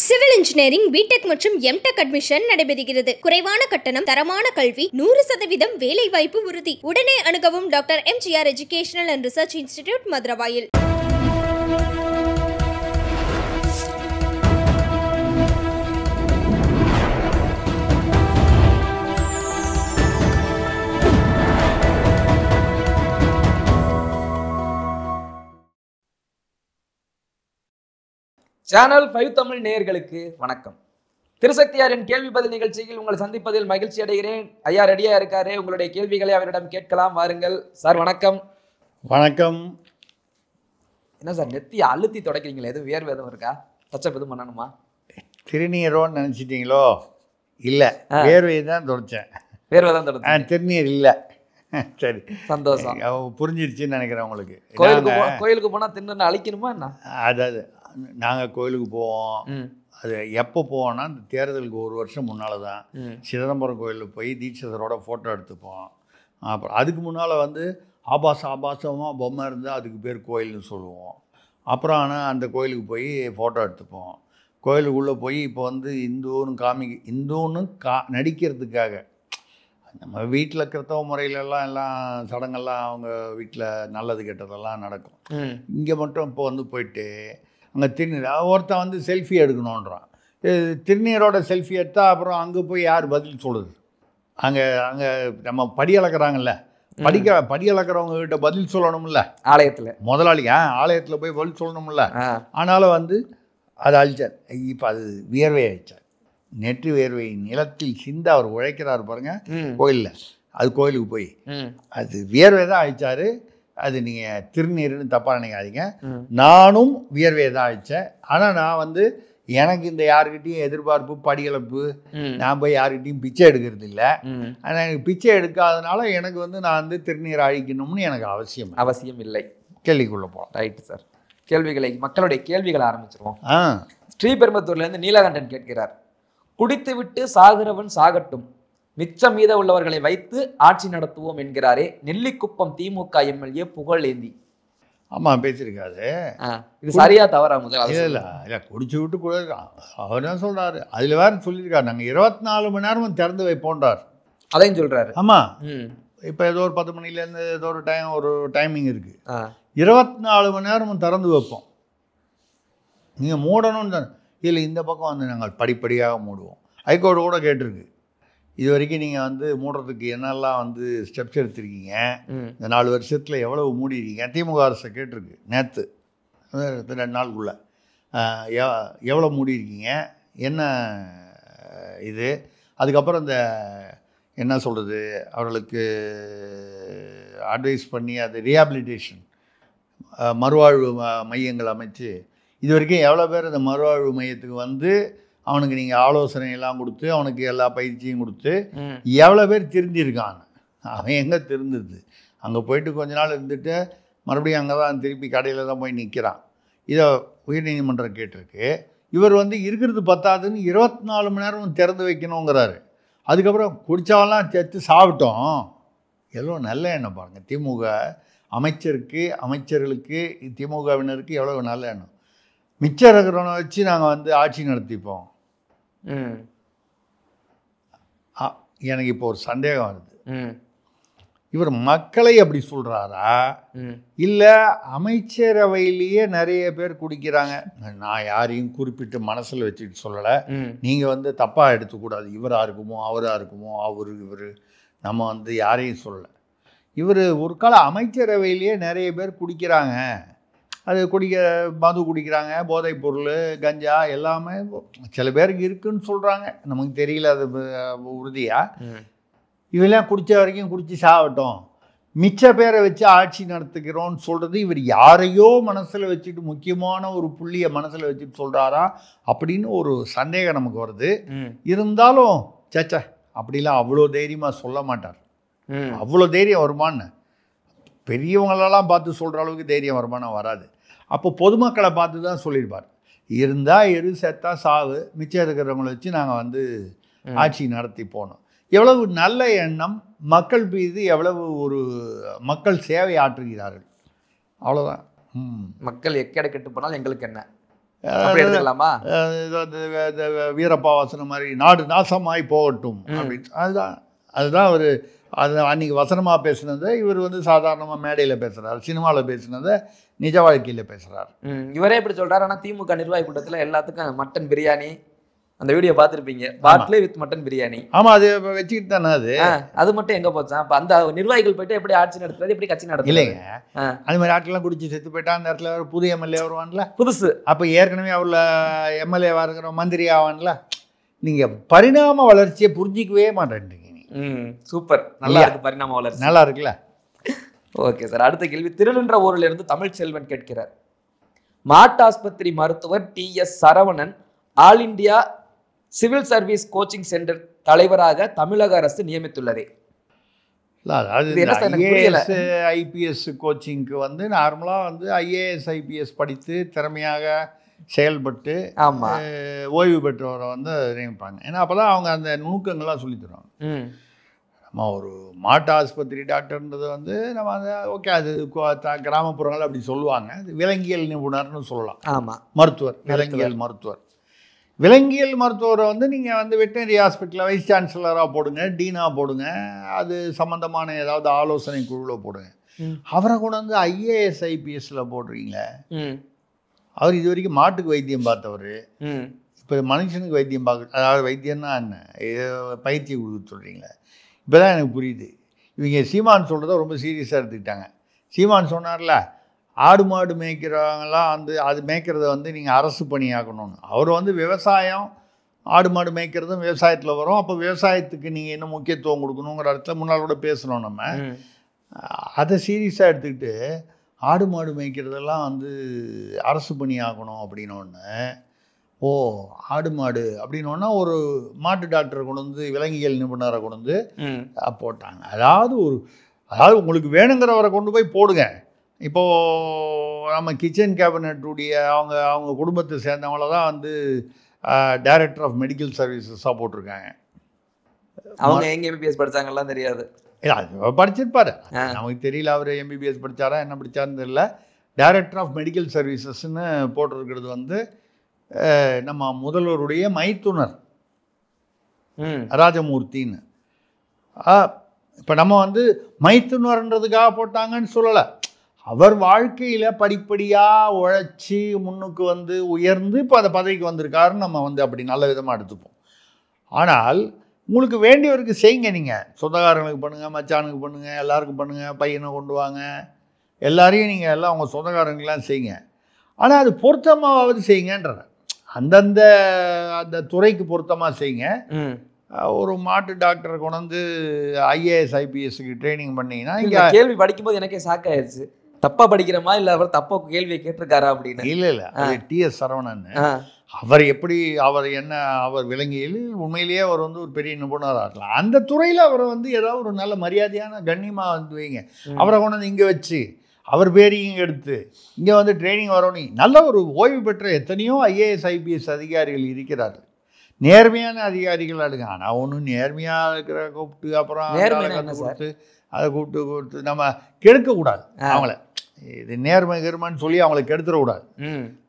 Civil engineering BTech மற்றும் MTech admission நடைபெறுகிறது. குறைவான கட்டணம், தரமான கல்வி, 100% வேலை வாய்ப்பு உறுதி. உடனே அணுகவும் doctor MGR educational and research institute, Maduravoyal. Channel 5 Tamil நேயர்களுக்கு வணக்கம். திருசக்தியாரின் கேள்வி பதில் நிகழ்ச்சியில் உங்களை சந்திப்பதில் மகிழ்ச்சி அடைகிறேன். ஐயா ரெடியா இருக்காரு. உங்களுடைய கேள்விகளை அவரிடம் கேட்கலாம். வாருங்கள் சார். வணக்கம். வணக்கம். என்ன சார் நெத்தி அழுத்தி தொடக்கிறீங்களா? எதுவும் வேர்வை எதுவும் இருக்கா? டச்சப் எதுவும் பண்ணணுமா? திருநீரோன்னு நினச்சிட்டிங்களோ? இல்லை, வேர்வையை தான் தொடச்சேன். வேர்வை தான் தொடச்சேன், திருநீர் இல்லை. சரி, சந்தோஷம். புரிஞ்சிருச்சுன்னு நினைக்கிறேன் உங்களுக்கு. கோயிலுக்கு போனால் திருநீர் அழிக்கணுமா என்ன? அதாவது நாங்கள் கோயிலுக்கு போவோம். அது எப்போ போவோம்னா இந்த தேர்தலுக்கு ஒரு வருஷம் முன்னால் தான் சிதம்பரம் கோயிலுக்கு போய் தீட்சிதரோட ஃபோட்டோ எடுத்துப்போம். அப்புறம் அதுக்கு முன்னால் ஆபாசமாக பொம்மை இருந்தால் அதுக்கு பேர் கோயில்னு சொல்லுவோம். அப்புறம் ஆனால் அந்த கோயிலுக்கு போய் ஃபோட்டோ எடுத்துப்போம். கோயிலுக்குள்ளே போய் இப்போ இந்துன்னு நடிக்கிறதுக்காக நம்ம வீட்டில் கிறித்தவ முறையிலெல்லாம் எல்லாம் சடங்கெல்லாம் அவங்க வீட்டில் நல்லது கெட்டதெல்லாம் நடக்கும். இங்கே மட்டும் இப்போ போயிட்டு அங்கே திருநீர் ஒருத்தன் செல்ஃபி எடுக்கணுன்றான். திருநீரோட செல்ஃபி எடுத்தால் அப்புறம் அங்கே போய் யார் பதில் சொல்லுது? அங்கே நம்ம படி அளக்குறாங்கல்ல, படி அளக்குறவங்க கிட்ட பதில் சொல்லணும்ல. ஆலயத்தில் முதலாளி ஆலயத்தில் போய் பதில் சொல்லணும்ல. ஆனாலும் அதை அழிச்சார். இப்போ அது வியர்வை அழிச்சார். நெற்றி வேர்வை நிலத்தில் சிந்த அவர் உழைக்கிறார் பாருங்க கோயிலில். அது கோயிலுக்கு போய் அது வியர்வை தான் அழிச்சார். அது நீங்கள் திருநீர்னு தப்பாக நினைக்காதீங்க. நானும் வியர்வையை தான் அழித்தேன். ஆனால் நான் எனக்கு இந்த யாருக்கிட்டையும் எதிர்பார்ப்பு படிகளப்பு, நான் போய் யாருக்கிட்டையும் பிச்சை எடுக்கிறது இல்லை. ஆனால் எனக்கு பிச்சை எடுக்காதனால எனக்கு நான் திருநீர் அழிக்கணும்னு எனக்கு அவசியம் இல்லை. கேள்விக்குள்ளே போகலாம். Right sir. மக்களுடைய கேள்விகளை ஆரம்பிச்சிருவோம். ஸ்ரீபெரும்புத்தூர்லேருந்து நீலகண்டன் கேட்கிறார், குடித்துவிட்டு சாகிறவன் சாகட்டும், மிச்சம் மீத உள்ளவர்களை வைத்து ஆட்சி நடத்துவோம் என்கிறாரே நெல்லிக்குப்பம் திமுக எம்எல்ஏ புகழேந்தி. ஆமாம், பேசியிருக்காரு. இது சரியா தவறா? முதல்ல இல்லை, குடிச்சு விட்டு கூட அவர் தான் சொல்கிறாரு. அதில் வேறு சொல்லியிருக்காரு, நாங்கள் 24 மணி நேரமும் திறந்து வைப்போன்றார். அதையும் சொல்கிறாரு. ஆமாம், இப்போ ஏதோ ஒரு 10 மணிலேருந்து ஏதோ ஒரு டைமிங் இருக்குது. 24 மணி நேரமும் திறந்து வைப்போம். நீங்கள் மூடணும்னு தான் இல்லை. இந்த பக்கம் நாங்கள் படிப்படியாக மூடுவோம். ஹைகோர்ட்டு கூட கேட்டிருக்கு, இது வரைக்கும் நீங்கள் மூடுறதுக்கு என்னெல்லாம் ஸ்டெப்ஸ் எடுத்திருக்கீங்க, இந்த 4 வருஷத்தில் எவ்வளவு மூடிருக்கீங்க. திமுக அரசை கேட்டிருக்கு நேற்று 2 நாளுக்குள்ளே எவ்வளோ மூடிருக்கீங்க, என்ன இது. அதுக்கப்புறம் இந்த என்ன சொல்கிறது, அவர்களுக்கு அட்வைஸ் பண்ணி அது ரீஹாபிலிட்டேஷன் மறுவாழ்வு மையங்கள் அமைச்சு இது வரைக்கும் எவ்வளோ பேர் இந்த மறுவாழ்வு மையத்துக்கு அவனுக்கு நீங்கள் ஆலோசனையெல்லாம் கொடுத்து அவனுக்கு எல்லா பயிற்சியும் கொடுத்து எவ்வளோ பேர் திருந்திருக்காங்க. அவன் எங்கே திருந்துது? அங்கே போயிட்டு கொஞ்ச நாள் இருந்துட்டு மறுபடியும் அங்கே தான் திருப்பி கடையில் தான் போய் நிற்கிறான். இதை உயர்நீதிமன்றம் கேட்டிருக்கு. இவர் இருக்கிறது பத்தாதுன்னு 24 மணி நேரம் திறந்து வைக்கணுங்கிறாரு. அதுக்கப்புறம் குடித்தாவெல்லாம் செத்து சாப்பிட்டோம். எவ்வளோ நல்ல எண்ணம் பாருங்கள். திமுக அமைச்சர்களுக்கு திமுகவினருக்கு எவ்வளோ நல்ல எண்ணம். மிச்சம் இருக்கிறவனை வச்சு நாங்கள் ஆட்சி நடத்திப்போம். எனக்கு இப்போ ஒரு சந்தேகம் வருது, இவர் மக்களை அப்படி சொல்கிறாரா இல்லை அமைச்சரவையிலேயே நிறைய பேர் குடிக்கிறாங்க? நான் யாரையும் குறிப்பிட்டு மனசில் வச்சுட்டு சொல்லலை. நீங்கள் தப்பாக எடுத்துக்கூடாது. இவராக இருக்குமோ அவராக இருக்குமோ இவர் நம்ம யாரையும் சொல்லலை. இவர் ஒரு கால அமைச்சரவையிலேயே நிறைய பேர் குடிக்கிறாங்க. அது மது குடிக்கிறாங்க, போதைப் பொருள், கஞ்சா எல்லாமே சில பேருக்கு இருக்குன்னு சொல்கிறாங்க. நமக்கு தெரியல அது உறுதியாக. இவெல்லாம் குடித்த வரைக்கும் குடித்து சாகட்டும், மிச்ச பேரை வச்சு ஆட்சி நடத்துக்கிறோன்னு சொல்கிறது இவர் யாரையோ மனசில் வச்சுட்டு முக்கியமான ஒரு புள்ளியை மனசில் வச்சுட்டு சொல்கிறாரா அப்படின்னு ஒரு சந்தேகம் நமக்கு வருது. இருந்தாலும் சச்சா அப்படிலாம் அவ்வளோ தைரியமாக சொல்ல மாட்டார். அவ்வளோ தைரியம் வருமானு பெரியவங்களெல்லாம் பார்த்து சொல்கிற அளவுக்கு தைரியம் வருமானம் வராது. அப்போ பொதுமக்களை பார்த்து தான் சொல்லியிருப்பார். இருந்தால் செத்தா சாவு, மிச்சம் இருக்கிறவங்கள வச்சு நாங்கள் ஆட்சி நடத்தி போனோம். எவ்வளவு நல்ல எண்ணம், மக்கள் மீது எவ்வளவு ஒரு மக்கள் சேவை ஆற்றுகிறார்கள். அவ்வளோதான். மக்கள் எக்கடை கெட்டு போனால் எங்களுக்கு என்ன? எடுத்துக்கலாமா? வீரப்பா வசனம் மாதிரி நாடு நாசமாய் போகட்டும் அப்படின்னு. அதுதான் அவர் அது அன்றைக்கி வசனமாக பேசுனதை இவர் வந்து சாதாரணமாக மேடையில் பேசுகிறார், சினிமாவில் பேசுனதை நிஜ வாழ்க்கையில் பேசுகிறார். இவரே இப்படி சொல்கிறார். ஆனால் திமுக நிர்வாகி கூட்டத்தில் எல்லாத்துக்கும் மட்டன் பிரியாணி, அந்த வீடியோ பார்த்துருப்பீங்க, பாட்டிலே வித் மட்டன் பிரியாணி. ஆமாம், அது வச்சுக்கிட்டு தானே அது மட்டும் எங்கே போச்சான்? அப்போ அந்த நிர்வாகிகள் போயிட்டு எப்படி ஆட்சி நடத்துறது, எப்படி கட்சி நடத்துறது? இல்லைங்க, அது மாதிரி ஆட்கள்லாம் குடிச்சு செத்து போயிட்டா அந்த இடத்துல புது எம்எல்ஏ வருவான்ல, புதுசு. அப்போ ஏற்கனவே அவள எம்எல்ஏவாக இருக்கிற மந்திரி ஆவான்ல. நீங்கள் பரிணாம வளர்ச்சியை புரிஞ்சிக்கவே மாட்டேன்றீங்க. சூப்பர், நல்லா இருக்கு பரிணாம வளர்ச்சி, நல்லா இருக்குல்ல. Okay sir. அடுத்த கேள்வி, திருநின்ற ஊரிலிருந்து தமிழ் செல்வன் கேட்கிறார். மாட்டாஸ்பத்திரி மருத்துவர் TS Saravanan all India civil service coaching centre தலைவராக தமிழக அரசு நியமித்துள்ளதே. ஐஏஎஸ் ஐபிஎஸ் கோச்சிங்க்கு வந்து நார்மலாக வந்து ஐஏஎஸ் ஐபிஎஸ் படித்து திறமையாக செயல்பட்டு ஓய்வு பெற்றவரை வந்து நியமிப்பாங்க. ஏன்னா அப்போ தான் அவங்க அந்த நுணுக்கங்கள்லாம் சொல்லி தருவாங்க. நம்ம ஒரு மாட்டு ஆஸ்பத்திரி டாக்டர்ன்றது வந்து நம்ம அந்த ஓகே, அது கிராமப்புறங்கள் அப்படி சொல்லுவாங்க. அது விலங்கியல் நிபுணர்னு சொல்லலாம். ஆமாம், மருத்துவர், விலங்கியல் மருத்துவர். விலங்கியல் மருத்துவரை வந்து நீங்கள் வந்து வெட்டினரி ஹாஸ்பிட்டலில் வைஸ் சான்சலராக போடுங்க, டீனாக போடுங்க, அது சம்மந்தமான ஏதாவது ஆலோசனை குழுவில் போடுங்க. அவரை கூட வந்து ஐஏஎஸ் ஐபிஎஸ்ல போடுறீங்களே. அவர் இது வரைக்கும் மாட்டுக்கு வைத்தியம் பார்த்தவர், இப்போ மனுஷனுக்கு வைத்தியம் பார்க்க, அதாவது வைத்தியம்னா என்ன, பயிற்சி கொடுக்க சொல்கிறீங்களே. இப்போ தான் எனக்கு புரியுது. இவங்க சீமான் சொல்கிறத ரொம்ப சீரியஸாக எடுத்துக்கிட்டாங்க. சீமான் சொன்னார்ல, ஆடு மாடு மேய்க்கிறவங்களாம் வந்து அது மேய்க்கிறத வந்து நீங்கள் அரசு பணியாக்கணும்னு. அவர் வந்து விவசாயம், ஆடு மாடு மேய்க்கிறதும் விவசாயத்தில் வரும். அப்போ விவசாயத்துக்கு நீங்கள் என்ன முக்கியத்துவம் கொடுக்கணுங்கிற இடத்துல முன்னால் கூட பேசணும். நம்ம அதை சீரியஸாக எடுத்துக்கிட்டு ஆடு மாடு மேய்க்கிறதெல்லாம் வந்து அரசு பணியாக்கணும் அப்படின்னோடனே, ஓ ஆடு மாடு அப்படின்னோன்னா ஒரு மாட்டு டாக்டரை கொண்டு வந்து, விலங்கியல் நிபுணரை கொண்டு வந்து போட்டாங்க. அதாவது உங்களுக்கு வேணுங்கிறவரை கொண்டு போய் போடுங்க. இப்போது நம்ம கிச்சன் கேபினட்டுடைய அவங்க குடும்பத்தை சேர்ந்தவங்கள தான் வந்து டைரக்டர் ஆஃப் மெடிக்கல் சர்வீசஸாக போட்டிருக்காங்க. அவங்க எங்கே எம்பிபிஎஸ் படித்தாங்கலாம் தெரியாது. இல்லை, அது படிச்சிருப்பாரு, நமக்கு தெரியல அவர் எம்பிபிஎஸ் படித்தாரா என்ன படித்தாருன்னு தெரியல. டைரக்டர் ஆஃப் மெடிக்கல் சர்வீசஸ்ன்னு போட்டிருக்கிறது வந்து நம்ம முதல்வருடைய மைத்துனர் ராஜமூர்த்தின்னு. இப்போ நம்ம வந்து மைத்துனர்ன்றதுக்காக போட்டாங்கன்னு சொல்லலை. அவர் வாழ்க்கையில் படிப்படியாக உழைச்சி முன்னுக்கு வந்து உயர்ந்து இப்போ அந்த பதவிக்கு வந்திருக்காருன்னு நம்ம வந்து அப்படி நல்ல விதமாக எடுத்துப்போம். ஆனால் உங்களுக்கு வேண்டியவருக்கு செய்யுங்க. நீங்கள் சொந்தக்காரங்களுக்கு பண்ணுங்கள், மச்சானுக்கு பண்ணுங்கள், எல்லாருக்கும் பண்ணுங்கள், பையனை கொண்டு வாங்க, எல்லாரையும் நீங்கள் எல்லாம் உங்கள் சொந்தக்காரங்களுக்கெல்லாம் செய்யுங்க. ஆனால் அது பொருத்தமாவது செய்யுங்கன்ற, அந்த துறைக்கு பொருத்தமாக செய்யுங்க. ஒரு மாட்டு டாக்டரை கொண்டு வந்து ஐஏஎஸ் ஐபிஎஸ்க்கு ட்ரைனிங் பண்ணிங்கன்னா, இங்கே கேள்வி படிக்கும்போது எனக்கே ஷாக் ஆயிடுச்சு. தப்பாக படிக்கிறோமா இல்லை அவர் தப்பா கேள்வியை கேட்டிருக்காரா அப்படின்னு. இல்லை அது TS சரவணன். அவர் விலங்கியல் உண்மையிலேயே அவர் வந்து ஒரு பெரிய நிபுணராக இருக்கலாம். அந்த துறையில் அவரை வந்து ஏதாவது ஒரு நல்ல மரியாதையான கண்ணியமாக வந்து வைங்க. அவரை கொண்டு வந்து இங்கே வச்சு அவர் பேரையும் எடுத்து இங்கே வந்து ட்ரைனிங் வரணும். நல்ல ஒரு ஓய்வு பெற்ற எத்தனையோ ஐஏஎஸ் ஐபிஎஸ் அதிகாரிகள் இருக்கிறார்கள், நேர்மையான அதிகாரிகள் எடுங்க. ஆனால் ஒன்றும் நேர்மையாக இருக்கிற கூப்பிட்டு அப்புறம் கொடுத்து அதை கூப்பிட்டு நம்ம கெடுக்கக்கூடாது அவங்கள. இது நேர்மை கருமான்னு சொல்லி அவங்கள கெடுத்துடக்கூடாது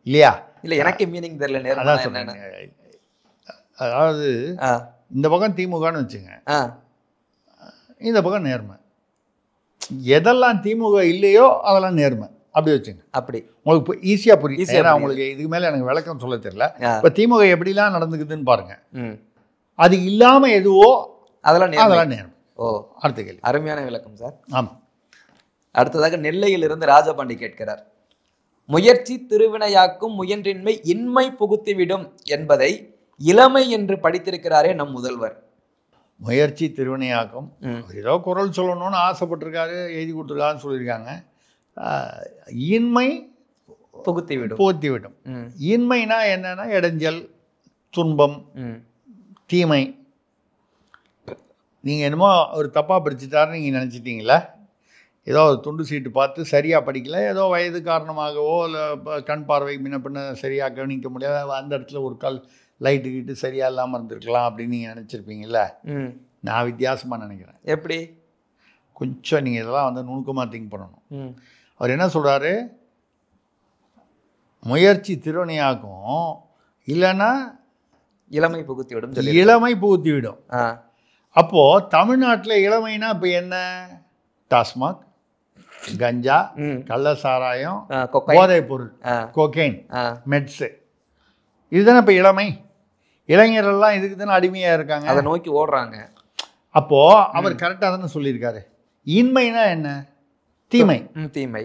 இல்லையா? இல்லை, எனக்கு மீனிங் தெரியல. அதான் சொன்னேன். அதாவது இந்த பக்கம் திமுகன்னு வச்சுங்க, இந்த பக்கம் நேர்மை. எதெல்லாம் திமுக இல்லையோ அதெல்லாம் நேர்மை, அப்படி வச்சுங்க. அப்படி உங்களுக்கு ஈஸியாக புரியும். ஏன்னா உங்களுக்கு இதுக்கு மேலே எனக்கு விளக்கம் சொல்ல தெரியல. இப்போ திமுக எப்படிலாம் நடந்துக்குதுன்னு பாருங்க. அது இல்லாமல் எதுவோ அதெல்லாம் நேர்மை. ஓ, அடுத்த கேள்வி. அருமையான விளக்கம் சார். ஆமாம். அடுத்ததாக நெல்லையிலிருந்து ராஜபாண்டி கேட்கிறார். முயற்சி திருவினையாக்கும், முயன்றின்மை இன்மை புகுத்திவிடும் என்பதை இளமை என்று படித்திருக்கிறாரே நம் முதல்வர். முயற்சி திருவினையாக்கும், ஏதோ குரல் சொல்லணும்னு ஆசைப்பட்டிருக்காரு, எழுதி கொடுத்துருக்காருன்னு சொல்லியிருக்காங்க. இன்மை புகுத்திவிடும். இன்மைனா என்னன்னா இடைஞ்சல், துன்பம், தீமை. நீங்கள் என்னமோ ஒரு தப்பாக படிச்சுட்டாருன்னு நீங்கள் நினச்சிட்டிங்களா? ஏதோ துண்டு சீட்டு பார்த்து சரியாக படிக்கல, ஏதோ வயது காரணமாகவோ இல்லை கண் பார்வை முன்ன பின்ன சரியாக கவனிக்க முடியாது, அந்த இடத்துல ஒரு கால் லைட்டு கிட்டு சரியாக இல்லாமல் இருந்திருக்கலாம் அப்படின்னு நீங்கள் நினச்சிருப்பீங்கள. நான் வித்தியாசமாக நினைக்கிறேன். எப்படி? கொஞ்சம் நீங்கள் இதெல்லாம் வந்து நுணுக்கமாக திங்க் பண்ணணும். அவர் என்ன சொல்கிறாரு, முயற்சி திருவினையாக்கும், இல்லைன்னா இளமை புகுத்திவிடும். இளமை புகுத்திவிடும். அப்போது தமிழ்நாட்டில் இளமைனா இப்போ என்ன? டாஸ்மாக், கஞ்சா, கள்ள சாராயம், போதைப் பொருள், கொக்கைன், மெட்ஸு, இதுதானே இப்போ இளமை. இளைஞர்கள்லாம் இதுக்கு தானே அடிமையாக இருக்காங்க, அதை நோக்கி ஓடுறாங்க. அப்போது அவர் கரெக்டாக தானே சொல்லியிருக்காரு. இன்மைனா என்ன? தீமை. தீமை.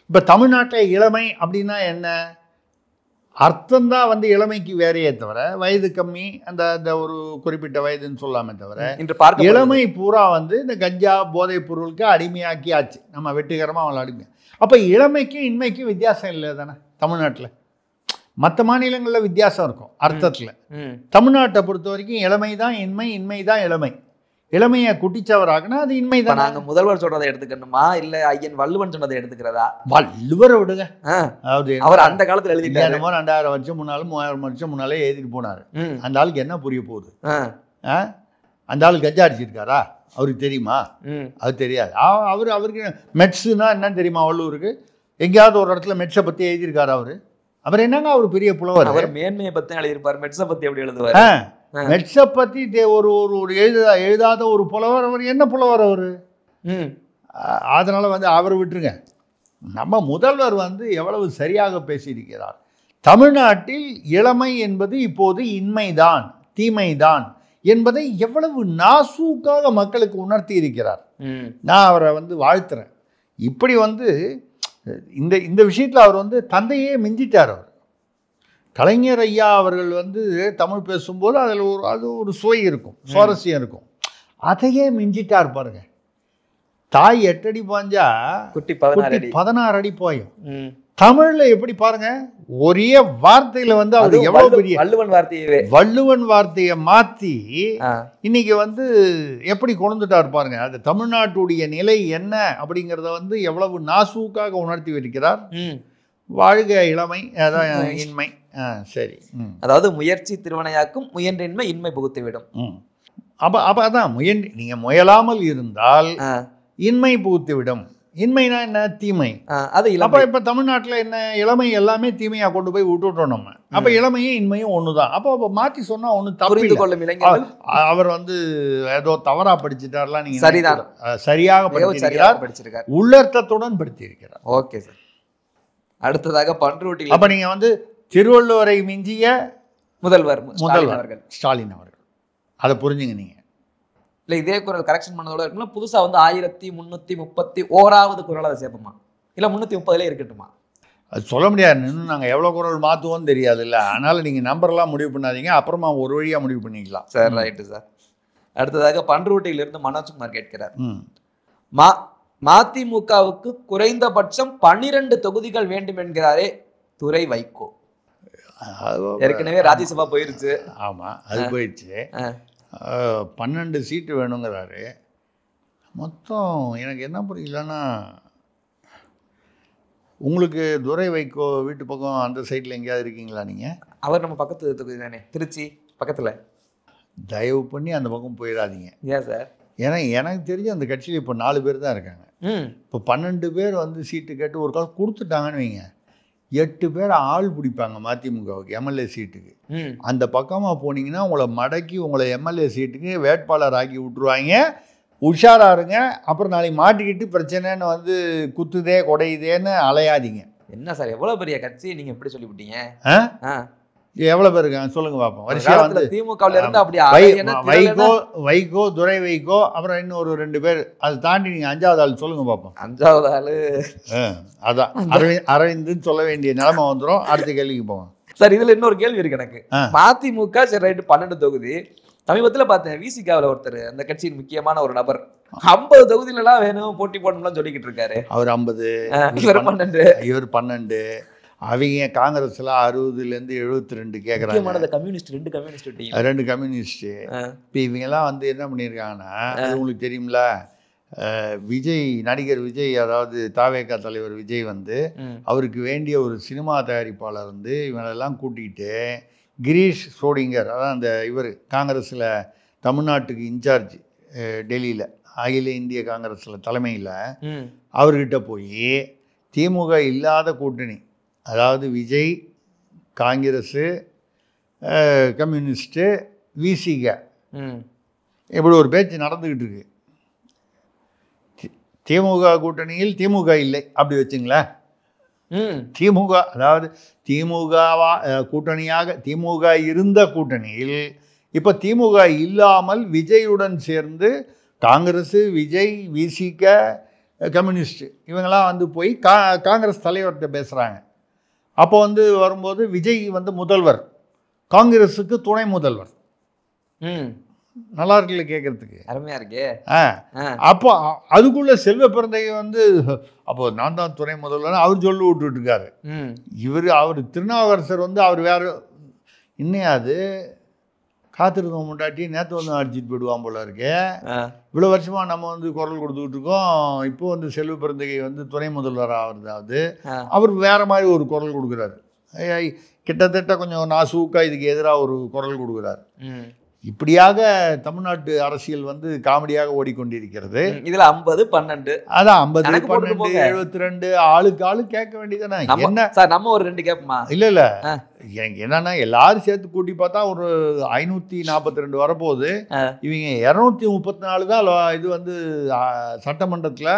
இப்போ தமிழ்நாட்டில் இளமை அப்படின்னா என்ன அர்த்தம்தான்? வந்து இளமைக்கு வேறையே தவிர வயது கம்மி, அந்த ஒரு குறிப்பிட்ட வயதுன்னு சொல்லாமே தவிர இளமை பூரா வந்து இந்த கஞ்சா போதைப் பொருளுக்கு அடிமையாக்கி ஆச்சு. நம்ம வெற்றிகரமாக அவங்களை அடிமை. அப்போ இளமைக்கும் இன்மைக்கும் வித்தியாசம் இல்லை தானே தமிழ்நாட்டில்? மற்ற மாநிலங்களில் வித்தியாசம் இருக்கும் அர்த்தத்தில். தமிழ்நாட்டை பொறுத்த வரைக்கும் இளமை தான் இன்மை, இன்மை தான் இளமை. இளமையை குட்டிச்சவராகனா அது இன்மை தான். நாங்கள் முதல்வர் சொல்றதை எடுத்துக்கணுமா இல்லை ஐயன் வள்ளுவன் சொன்னதை எடுத்துக்கிறதா? வள்ளுவரை விடுங்க. அதாவது அவர் அந்த காலத்தில் எழுதிட்டாரு. 2000 வருஷம் முன்னாலும் 3000 வருஷம் முன்னாலே எழுதிட்டு போனார். அந்த ஆளுக்கு என்ன புரிய போகுது? அந்த ஆளு கஞ்சா அடிச்சிருக்காரா? அவருக்கு தெரியுமா? அது தெரியாது. அவருக்கு மெட்ஸுன்னா என்னன்னு தெரியுமா? வள்ளுவருக்கு எங்கேயாவது ஒரு இடத்துல மெட்ஸை பற்றி எழுதியிருக்காரு அவர். அவர் என்னங்க அவர் பெரிய புலவர். அவர் மேன்மையை பற்றி எழுதியிருப்பார், மெட்ஸை பற்றி எப்படி எழுதுவார்? மெட்ஸை பற்றி ஒரு எழுதாத ஒரு புலவர். அவர் என்ன புலவர் அவர்? அதனால வந்து அவர் விட்டுருங்க. நம்ம முதல்வர் வந்து எவ்வளவு சரியாக பேசியிருக்கிறார். தமிழ்நாட்டில் இளமை என்பது இப்போது இன்மைதான், தீமைதான் என்பதை எவ்வளவு நாசூக்காக மக்களுக்கு உணர்த்தி இருக்கிறார். நான் அவரை வந்து வாழ்த்துறேன். இப்படி வந்து இந்த விஷயத்தில் அவர் வந்து தந்தையே மிஞ்சிட்டார். அவர் கலைஞர் ஐயா அவர்கள் வந்து தமிழ் பேசும்போது அதில் ஒரு சுவை இருக்கும், சுவாரஸ்யம் இருக்கும். அதையே மிஞ்சிட்டார் பாருங்க. தாய் 8 அடி பாஞ்சா குட்டி 16 அடி பாயும். தமிழ்ல எப்படி பாருங்க, ஒரே வார்த்தையில வந்து அவர் எவ்வளவு பெரிய வள்ளுவன் வார்த்தையை மாத்தி இன்னைக்கு வந்து எப்படி கொண்டுட்டார் பாருங்க. அது தமிழ்நாட்டுடைய நிலை என்ன அப்படிங்கிறத வந்து எவ்வளவு நாசூக்காக உணர்த்தி வைக்கிறார். வாழ்க இளமை, அதான் இன்மை. சரி, அதாவது முயற்சி திருவனையாக்கும், முயன்றின்மை இன்மை புகுத்தி விடும். அப்ப அதான் நீங்க முயலாமல் இருந்தால் இன்மை புகுத்தி விடும். இன்மைனா என்ன? தீமை. அப்ப இப்ப தமிழ்நாட்டில் என்ன இளமை எல்லாமே தீமையா கொண்டு போய் விட்டுட்டோம் நம்ம. அப்ப இளமையும் இன்மையும் ஒண்ணுதான். அப்ப மாற்றி சொன்னா ஒண்ணு தப்பு. அவர் வந்து ஏதோ தவறா படிச்சுட்டார்லாம். நீங்க சரிதான், சரியாக படிச்சிருக்கார், உள்ளர்த்தத்துடன் படித்திருக்கிறார். Okay sir. அடுத்ததாக பன்ருட்டி. அப்ப நீங்க வந்து திருவள்ளுவரை மிஞ்சிய முதல்வர் ஸ்டாலின் அவர்கள், அதை புரிஞ்சுங்க நீங்க. இல்லை இதே குரல் கரெக்ஷன் பண்ணதோட இருக்குன்னா புதுசாக வந்து 1331வது குரல் அதை சேர்ப்போமா இல்லை 330 இருக்கட்டுமா? அது சொல்ல முடியாது. இன்னும் நாங்கள் எவ்வளோ குரல் மாற்றுவோம்னு தெரியாது இல்லை. அதனால் நீங்கள் நம்பர்லாம் முடிவு பண்ணாதீங்க, அப்புறமா ஒரு வழியாக முடிவு பண்ணிக்கலாம். Sir right sir. அடுத்ததாக பன்ருட்டியிலிருந்து மனோஜ்குமார் கேட்கிறார். மதிமுகவுக்கு குறைந்தபட்சம் 12 தொகுதிகள் வேண்டும் என்கிறாரே துரை வைகோ. ஏற்கனவே ராஜ்யசபா போயிருச்சு. ஆமாம், அது போயிடுச்சு. 12 சீட்டு வேணுங்கிறாரு. மொத்தம் எனக்கு என்ன புரியலன்னா, உங்களுக்கு துரை வைகோ வீட்டு பக்கம் அந்த சைடில் எங்கேயாவது இருக்கீங்களா நீங்கள்? அவர் நம்ம பக்கத்து தொகுதி தானே, திருச்சி பக்கத்தில். தயவு பண்ணி அந்த பக்கம் போயிடாதீங்க. ஏன் சார்? ஏன்னா எனக்கு தெரிஞ்சு அந்த கட்சியில் இப்போ 4 பேர் தான் இருக்காங்க. இப்போ 12 பேர் வந்து சீட்டு கேட்டு ஒரு காலம் கொடுத்துட்டாங்கன்னு வைங்க, 8 பேர் ஆள் பிடிப்பாங்க மதிமுகவுக்கு எம்எல்ஏ சீட்டுக்கு. அந்த பக்கமாக போனீங்கன்னா உங்களை மடக்கி உங்களை எம்எல்ஏ சீட்டுக்கு வேட்பாளர் ஆக்கி விட்டுருவாங்க. உஷாராக இருங்க. அப்புறம் நாளைக்கு மாட்டிக்கிட்டு பிரச்சனைன்னு வந்து குத்துதே கொடையுதேன்னு அலையாதீங்க. என்ன சார் எவ்வளோ பெரிய கட்சி நீங்கள் எப்படி சொல்லிவிட்டீங்க? எவ்வளோ பேர் இருக்காங்க சொல்லுங்க பார்ப்போம். வரிசையாக வந்து திமுகவில் இருந்து அப்படி வைகோ, துரை வைகோ, அப்புறம் இன்னொரு 2 பேர். அதை தாண்டி நீங்கள் 5வது ஆள் சொல்லுங்க பார்ப்போம். 5வது ஆள் அதான் அரவிந்துன்னு சொல்ல வேண்டிய நிலைமை வந்துடும். அடுத்த கேள்விக்கு போவோம் சார். இதில் இன்னொரு கேள்வி இருக்கு எனக்கு. மதிமுக சரி ரைட்டு 12 தொகுதி. சமீபத்தில் பார்த்தேன் விசிகாவில் ஒருத்தர், அந்த கட்சியின் முக்கியமான ஒரு நபர், 50 தொகுதியிலலாம் வேணும் போட்டி போடணும்லாம் சொல்லிக்கிட்டு இருக்காரு. அவர் 50, இவர் 12. அவங்க காங்கிரஸ்ல 60லேருந்து 72 கேட்குறாங்க. Communist 2 communist. இப்போ இவங்கெல்லாம் வந்து என்ன பண்ணியிருக்காங்கன்னா, உங்களுக்கு தெரியும்ல, நடிகர் விஜய், அதாவது தாவேகா தலைவர் விஜய் வந்து அவருக்கு வேண்டிய ஒரு சினிமா தயாரிப்பாளர் வந்து இவங்களெல்லாம் கூட்டிகிட்டு கிரீஷ் சோடிங்கர், அதான் அந்த இவர் காங்கிரஸில் தமிழ்நாட்டுக்கு இன்சார்ஜ், டெல்லியில் அகில இந்திய காங்கிரஸில் தலைமையில், அவர்கிட்ட போய் திமுக இல்லாத கூட்டணி, அதாவது விஜய், காங்கிரஸு, கம்யூனிஸ்ட்டு, விசிக இப்படி ஒரு பேச்சு நடந்துக்கிட்டு இருக்கு. திமுக கூட்டணியில் திமுக இல்லை அப்படி வச்சுங்களேன். திமுக அதாவது திமுகவா கூட்டணியாக திமுக இருந்த கூட்டணியில் இப்போ திமுக இல்லாமல் விஜயுடன் சேர்ந்து காங்கிரஸு, விஜய், விசிக, கம்யூனிஸ்ட் இவங்கெல்லாம் வந்து போய் காங்கிரஸ் தலைவர்கிட்ட பேசுகிறாங்க. அப்போ வந்து வரும்போது விஜய் வந்து முதல்வர், காங்கிரஸுக்கு துணை முதல்வர். நல்லா இருக்குல்ல கேட்கறதுக்கு, அருமையா இருக்கு. அப்போ அதுக்குள்ள செல்வ பிறந்தகை வந்து அப்போ நான் தான் துணை முதல்வர் அவர் சொல்லி விட்டுட்டு இருக்காரு. அவர் திருநாவுக்கரசர் வந்து அவர் வேற இன்னையாது காத்திருந்தோம் முண்டாட்டி நேற்று வந்து அடிச்சுட்டு போயிடுவான் போல இருக்கு. இவ்வளோ வருஷமா நம்ம வந்து குரல் கொடுத்துக்கிட்டு இருக்கோம். இப்போ வந்து செல்வ பிறந்தகை வந்து துணை முதல்வர் ஆகிறதாவது அவர் வேற மாதிரி ஒரு குரல் கொடுக்குறாரு. கிட்டத்தட்ட கொஞ்சம் நாசூக்கா இதுக்கு எதிராக ஒரு குரல் கொடுக்குறாரு. இப்படியாக தமிழ்நாட்டு அரசியல் வந்து காமெடியாக ஓடிக்கொண்டிருக்கிறது. இதுல 50-12 அதான் 50-12 72 ஆளுக்கு ஆளு கேட்க வேண்டியதானே. என்ன சார் நம்ம ஒரு 2 கேட்போமா? இல்ல எனக்கு என்னன்னா எல்லாரும் சேர்த்து கூட்டி பார்த்தா ஒரு 542 வரப்போகுது. இவங்க 234 தான் இது வந்து சட்டமன்றத்தில்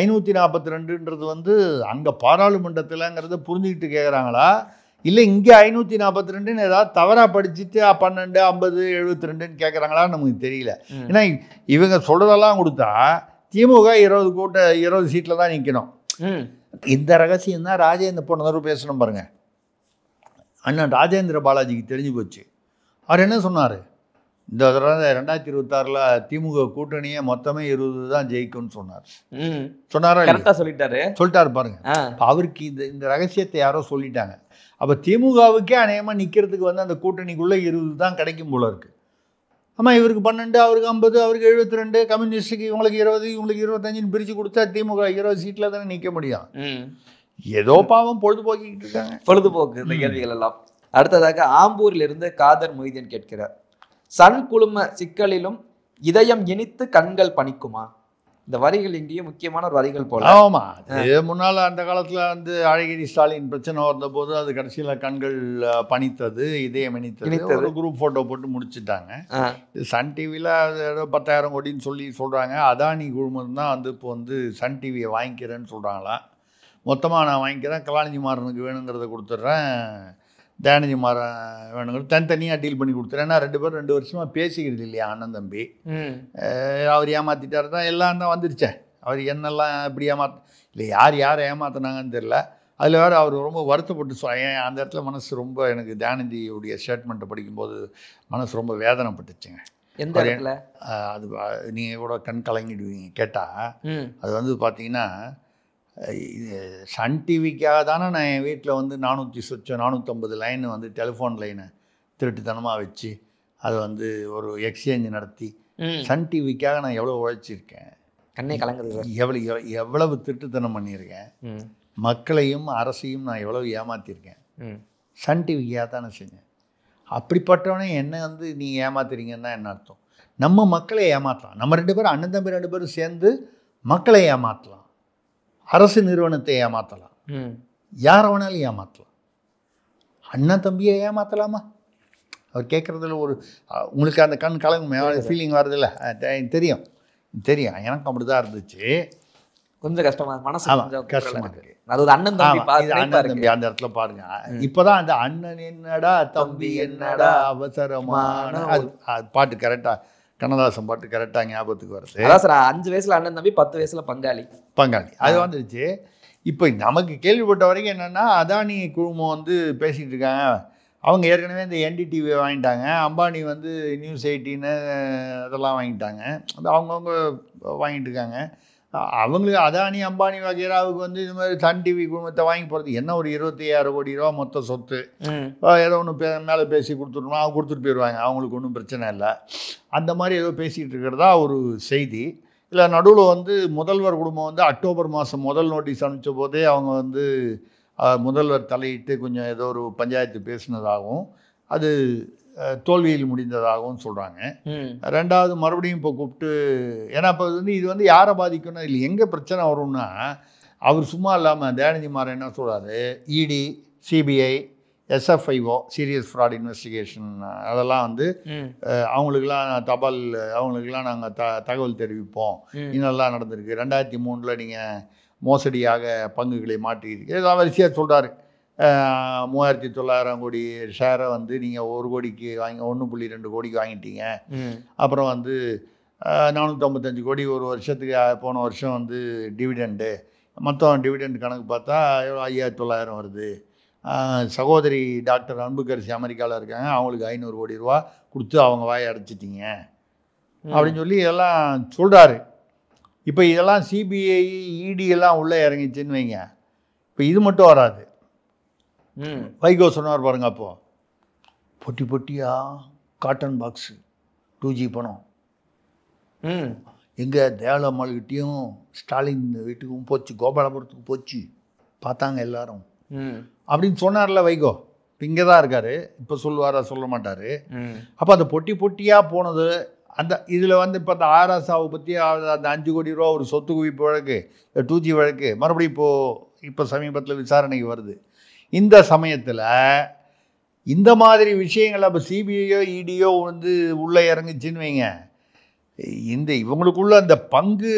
542ன்றது வந்து அங்க பாராளுமன்றத்தில்ங்கிறத புரிஞ்சுக்கிட்டு கேட்குறாங்களா இல்லை இங்கே 542ன்னு ஏதாவது தவறாக படிச்சுட்டு 12 50 72ன்னு கேட்குறாங்களான்னு நமக்கு தெரியல. ஏன்னா இவங்க சொல்கிறதெல்லாம் கொடுத்தா திமுக 20 சீட்டில் தான் நிற்கணும். இந்த ரகசியம் தான் ராஜேந்திர போன தடவை பேசணும் பாருங்க. அண்ணன் ராஜேந்திர பாலாஜிக்கு தெரிஞ்சு போச்சு. அவர் என்ன சொன்னார், இந்த தடவை 2026 திமுக கூட்டணியே மொத்தமே 20 தான் ஜெயிக்கும்னு சொன்னாரா? சொல்லிட்டாரு பாருங்க. அவருக்கு இந்த ரகசியத்தை யாரோ சொல்லிட்டாங்க. அப்போ திமுகவுக்கே அநேகமாக நிற்கிறதுக்கு வந்து அந்த கூட்டணிக்குள்ளே 20 தான் கிடைக்கும் போல இருக்கு. ஆமாம், இவருக்கு 12, அவருக்கு 50, அவருக்கு 72, கம்யூனிஸ்டுக்கு இவங்களுக்கு 20, இவங்களுக்கு 25ன்னு பிரித்து கொடுத்தா திமுக 20 சீட்டில் தானே நிற்க முடியும். ஏதோ பாவம் பொழுதுபோக்கிட்டு இருக்காங்க. பொழுதுபோக்கு இந்த கேள்விகள் எல்லாம். அடுத்ததாக ஆம்பூரில் இருந்து காதர் மொய்தீன் கேட்கிறார், சன் குழும சிக்கலிலும் இதயம் இனித்து கண்கள் பணிக்குமா? இந்த வரிகள் இங்கேயும் முக்கியமான ஒரு வரிகள் போல. ஆமாம், இது முன்னால் அந்த காலத்தில் வந்து அழகிரி ஸ்டாலின் பிரச்சனை வந்தபோது அது கடைசியில் கண்கள் பணித்தது, இதயம் இனித்தது, ஒரு குரூப் ஃபோட்டோ போட்டு முடிச்சுட்டாங்க. சன் டிவியில் அது ஏதோ 10,000 கோடின்னு சொல்கிறாங்க. அதானி குழுமம் தான் வந்து இப்போ வந்து சன் டிவியை வாங்கிக்கிறேன்னு சொல்கிறாங்களாம். மொத்தமாக நான் வாங்கிக்கிறேன், கலாநிதி மாறனுக்கு வேணுங்கிறத கொடுத்துட்றேன், தயாநிதி மாறன் வேணுங்கிறது தனித்தனியாக டீல் பண்ணி கொடுத்துறேன். ஏன்னா 2 பேரும் 2 வருஷமாக பேசிக்கிறது இல்லையா அண்ணன் தம்பி. அவர் ஏமாற்றிட்டார் தான், எல்லாம் தான் வந்துருச்சேன். அவர் என்னெல்லாம் எப்படி இல்லை யாரை ஏமாத்தினாங்கன்னு தெரில. அதில் வேறு அவர் ரொம்ப வருத்தப்பட்டு அந்த இடத்துல மனசு ரொம்ப எனக்கு தயாநிதியுடைய ஸ்டேட்மெண்ட்டை படிக்கும்போது மனசு ரொம்ப வேதனைப்பட்டுச்சுங்க. எந்த இடத்துல அது நீங்கள் கூட கண் கலங்கிடுவீங்க கேட்டால். அது வந்து பார்த்தீங்கன்னா சன் டிவிக்காக தானே நான் என் வீட்டில் வந்து 450 லைன் வந்து டெலிஃபோன் லைனை திருட்டுத்தனமாக வச்சு அதை வந்து ஒரு எக்ஸ்சேஞ்ச் நடத்தி சன் டிவிக்காக நான் எவ்வளோ உழைச்சிருக்கேன், கண்ணே கலங்குது. எவ்வளவு திருட்டுத்தனம் பண்ணியிருக்கேன், மக்களையும் அரசையும் நான் எவ்வளவு ஏமாற்றிருக்கேன், சன் டிவிக்காக தானே செஞ்சேன். அப்படிப்பட்டவனே என்ன வந்து நீங்கள் ஏமாத்துறீங்கன்னா என்ன அர்த்தம்? நம்ம மக்களை ஏமாற்றலாம். நம்ம 2 பேரும் அண்ணன் தம்பி 2 பேரும் சேர்ந்து மக்களை ஏமாற்றலாம், அரசு நிறுவனத்தை ஏமாற்றலாம், யாரை வேணாலும் ஏமாற்றலாம். அண்ணன் தம்பியை ஏமாற்றலாமா? அவர் கேட்குறதுல ஒரு உங்களுக்கு அந்த கண் கலங்கு ஃபீலிங் வருதில்ல, தெரியும் எனக்கு அப்படி தான் இருந்துச்சு. கொஞ்சம் கஷ்டமா மனசு கஷ்டமா இருக்கு. அது அண்ணன் தம்பி அந்த இடத்துல பாருங்க. இப்போதான் அந்த அண்ணன் என்னடா தம்பி என்னடா அவசரமான அது பாட்டு கரெக்டாக கண்ணதாசன் பாட்டு கரெக்டாக ஞாபகத்துக்கு வருது. அதான் சார் 5 வயசுல அண்ணன் தம்பி 10 வயசுல பங்காளி அது வந்துருச்சு. இப்போ நமக்கு கேள்விப்பட்ட வரைக்கும் என்னென்னா அதானி குழுமம் வந்து பேசிகிட்டு இருக்காங்க. அவங்க ஏற்கனவே இந்த என்டிடிவியை வாங்கிட்டாங்க, அம்பானி வந்து நியூஸ் 18 அதெல்லாம் வாங்கிட்டாங்க, அது அவங்கவுங்க வாங்கிட்டு இருக்காங்க. அவங்களுக்கு அதானி அம்பானி வகைராவுக்கு வந்து இது மாதிரி சன் டிவி குழுமத்தை வாங்கி போகிறது என்ன ஒரு 25,000 கோடி ரூபா மொத்த சொத்து. ஏதோ ஒன்று மேலே பேசி கொடுத்துட்டோம்னா அவங்க கொடுத்துட்டு போயிடுவாங்க, அவங்களுக்கு ஒன்றும் பிரச்சனை இல்லை. அந்த மாதிரி ஏதோ பேசிகிட்டு இருக்கிறதா ஒரு செய்தி. இல்லை நடுவில் வந்து முதல்வர் குடும்பம் வந்து அக்டோபர் மாதம் முதல் நோட்டீஸ் அனுப்பிச்ச போதே அவங்க வந்து முதல்வர் தலையிட்டு கொஞ்சம் ஏதோ ஒரு பஞ்சாயத்து பேசினதாகவும் அது தோல்வியில் முடிந்ததாகவும் சொல்கிறாங்க. 2வது மறுபடியும் இப்போ கூப்பிட்டு, ஏன்னா இப்போ வந்து இது வந்து யாரை பாதிக்கும்னா இல்லை எங்கே பிரச்சனை வரும்னா அவர் சும்மா இல்லாமல் தயாநிதி மாறன் என்ன சொல்கிறாரு, இடி, சிபிஐ, எஸ்எஃப்ஐஓ சீரியஸ் ஃப்ராட் இன்வெஸ்டிகேஷன் அதெல்லாம் வந்து அவங்களுக்கெல்லாம் தபால் அவங்களுக்கெல்லாம் நாங்கள் தகவல் தெரிவிப்போம், இன்னெல்லாம் நடந்திருக்கு, 2003 நீங்கள் மோசடியாக பங்குகளை மாற்றிருக்கு, ஏதாவது வரிசையாக சொல்கிறாரு. 3900 கோடி ஷேரை வந்து நீங்கள் 1 கோடிக்கு வாங்கி 1.2 கோடிக்கு வாங்கிட்டீங்க. அப்புறம் வந்து 455 கோடி ஒரு வருஷத்துக்கு, போன வருஷம் வந்து டிவிடெண்டு, மொத்தம் டிவிடெண்ட் கணக்கு பார்த்தா 5900 வருது. சகோதரி டாக்டர் அன்புக்கரசி அமெரிக்காவில் இருக்காங்க, அவங்களுக்கு 500 கோடி ரூபா கொடுத்து அவங்க வாயை அடைச்சிட்டிங்க அப்படின்னு சொல்லி இதெல்லாம் சொல்கிறாரு. இப்போ இதெல்லாம் சிபிஐ, இடி எல்லாம் உள்ளே இறங்கிச்சின்னு வைங்க. இப்போ இது மட்டும் வராது. வைகோ சொன்னார் பாருங்க, அப்போது பொட்டி பொட்டியாக காட்டன் பாக்ஸு 2G பணம் எங்கள் தேவலம்மாள்கிட்டையும் ஸ்டாலின் வீட்டுக்கும் போச்சு, கோபாலபுரத்துக்கு போச்சு, பார்த்தாங்க எல்லாரும் அப்படின்னு சொன்னார்ல வைகோ. இப்போ இங்கே தான் இருக்கார், இப்போ சொல்லுவாரா சொல்ல மாட்டார். அப்போ அந்த பொட்டி பொட்டியாக போனது அந்த இதில் வந்து இப்போ அந்த ஆராசாவை பற்றி அந்த 5 கோடி ரூபா ஒரு சொத்து குவிப்பு வழக்கு, 2G வழக்கு மறுபடியும் இப்போ சமீபத்தில் விசாரணைக்கு வருது. இந்த சமயத்தில் இந்த மாதிரி விஷயங்கள் அப்போ சிபிஐயோ இடியோ வந்து உள்ளே இறங்குச்சின்னு வைங்க, இந்த இவங்களுக்குள்ள அந்த பங்கு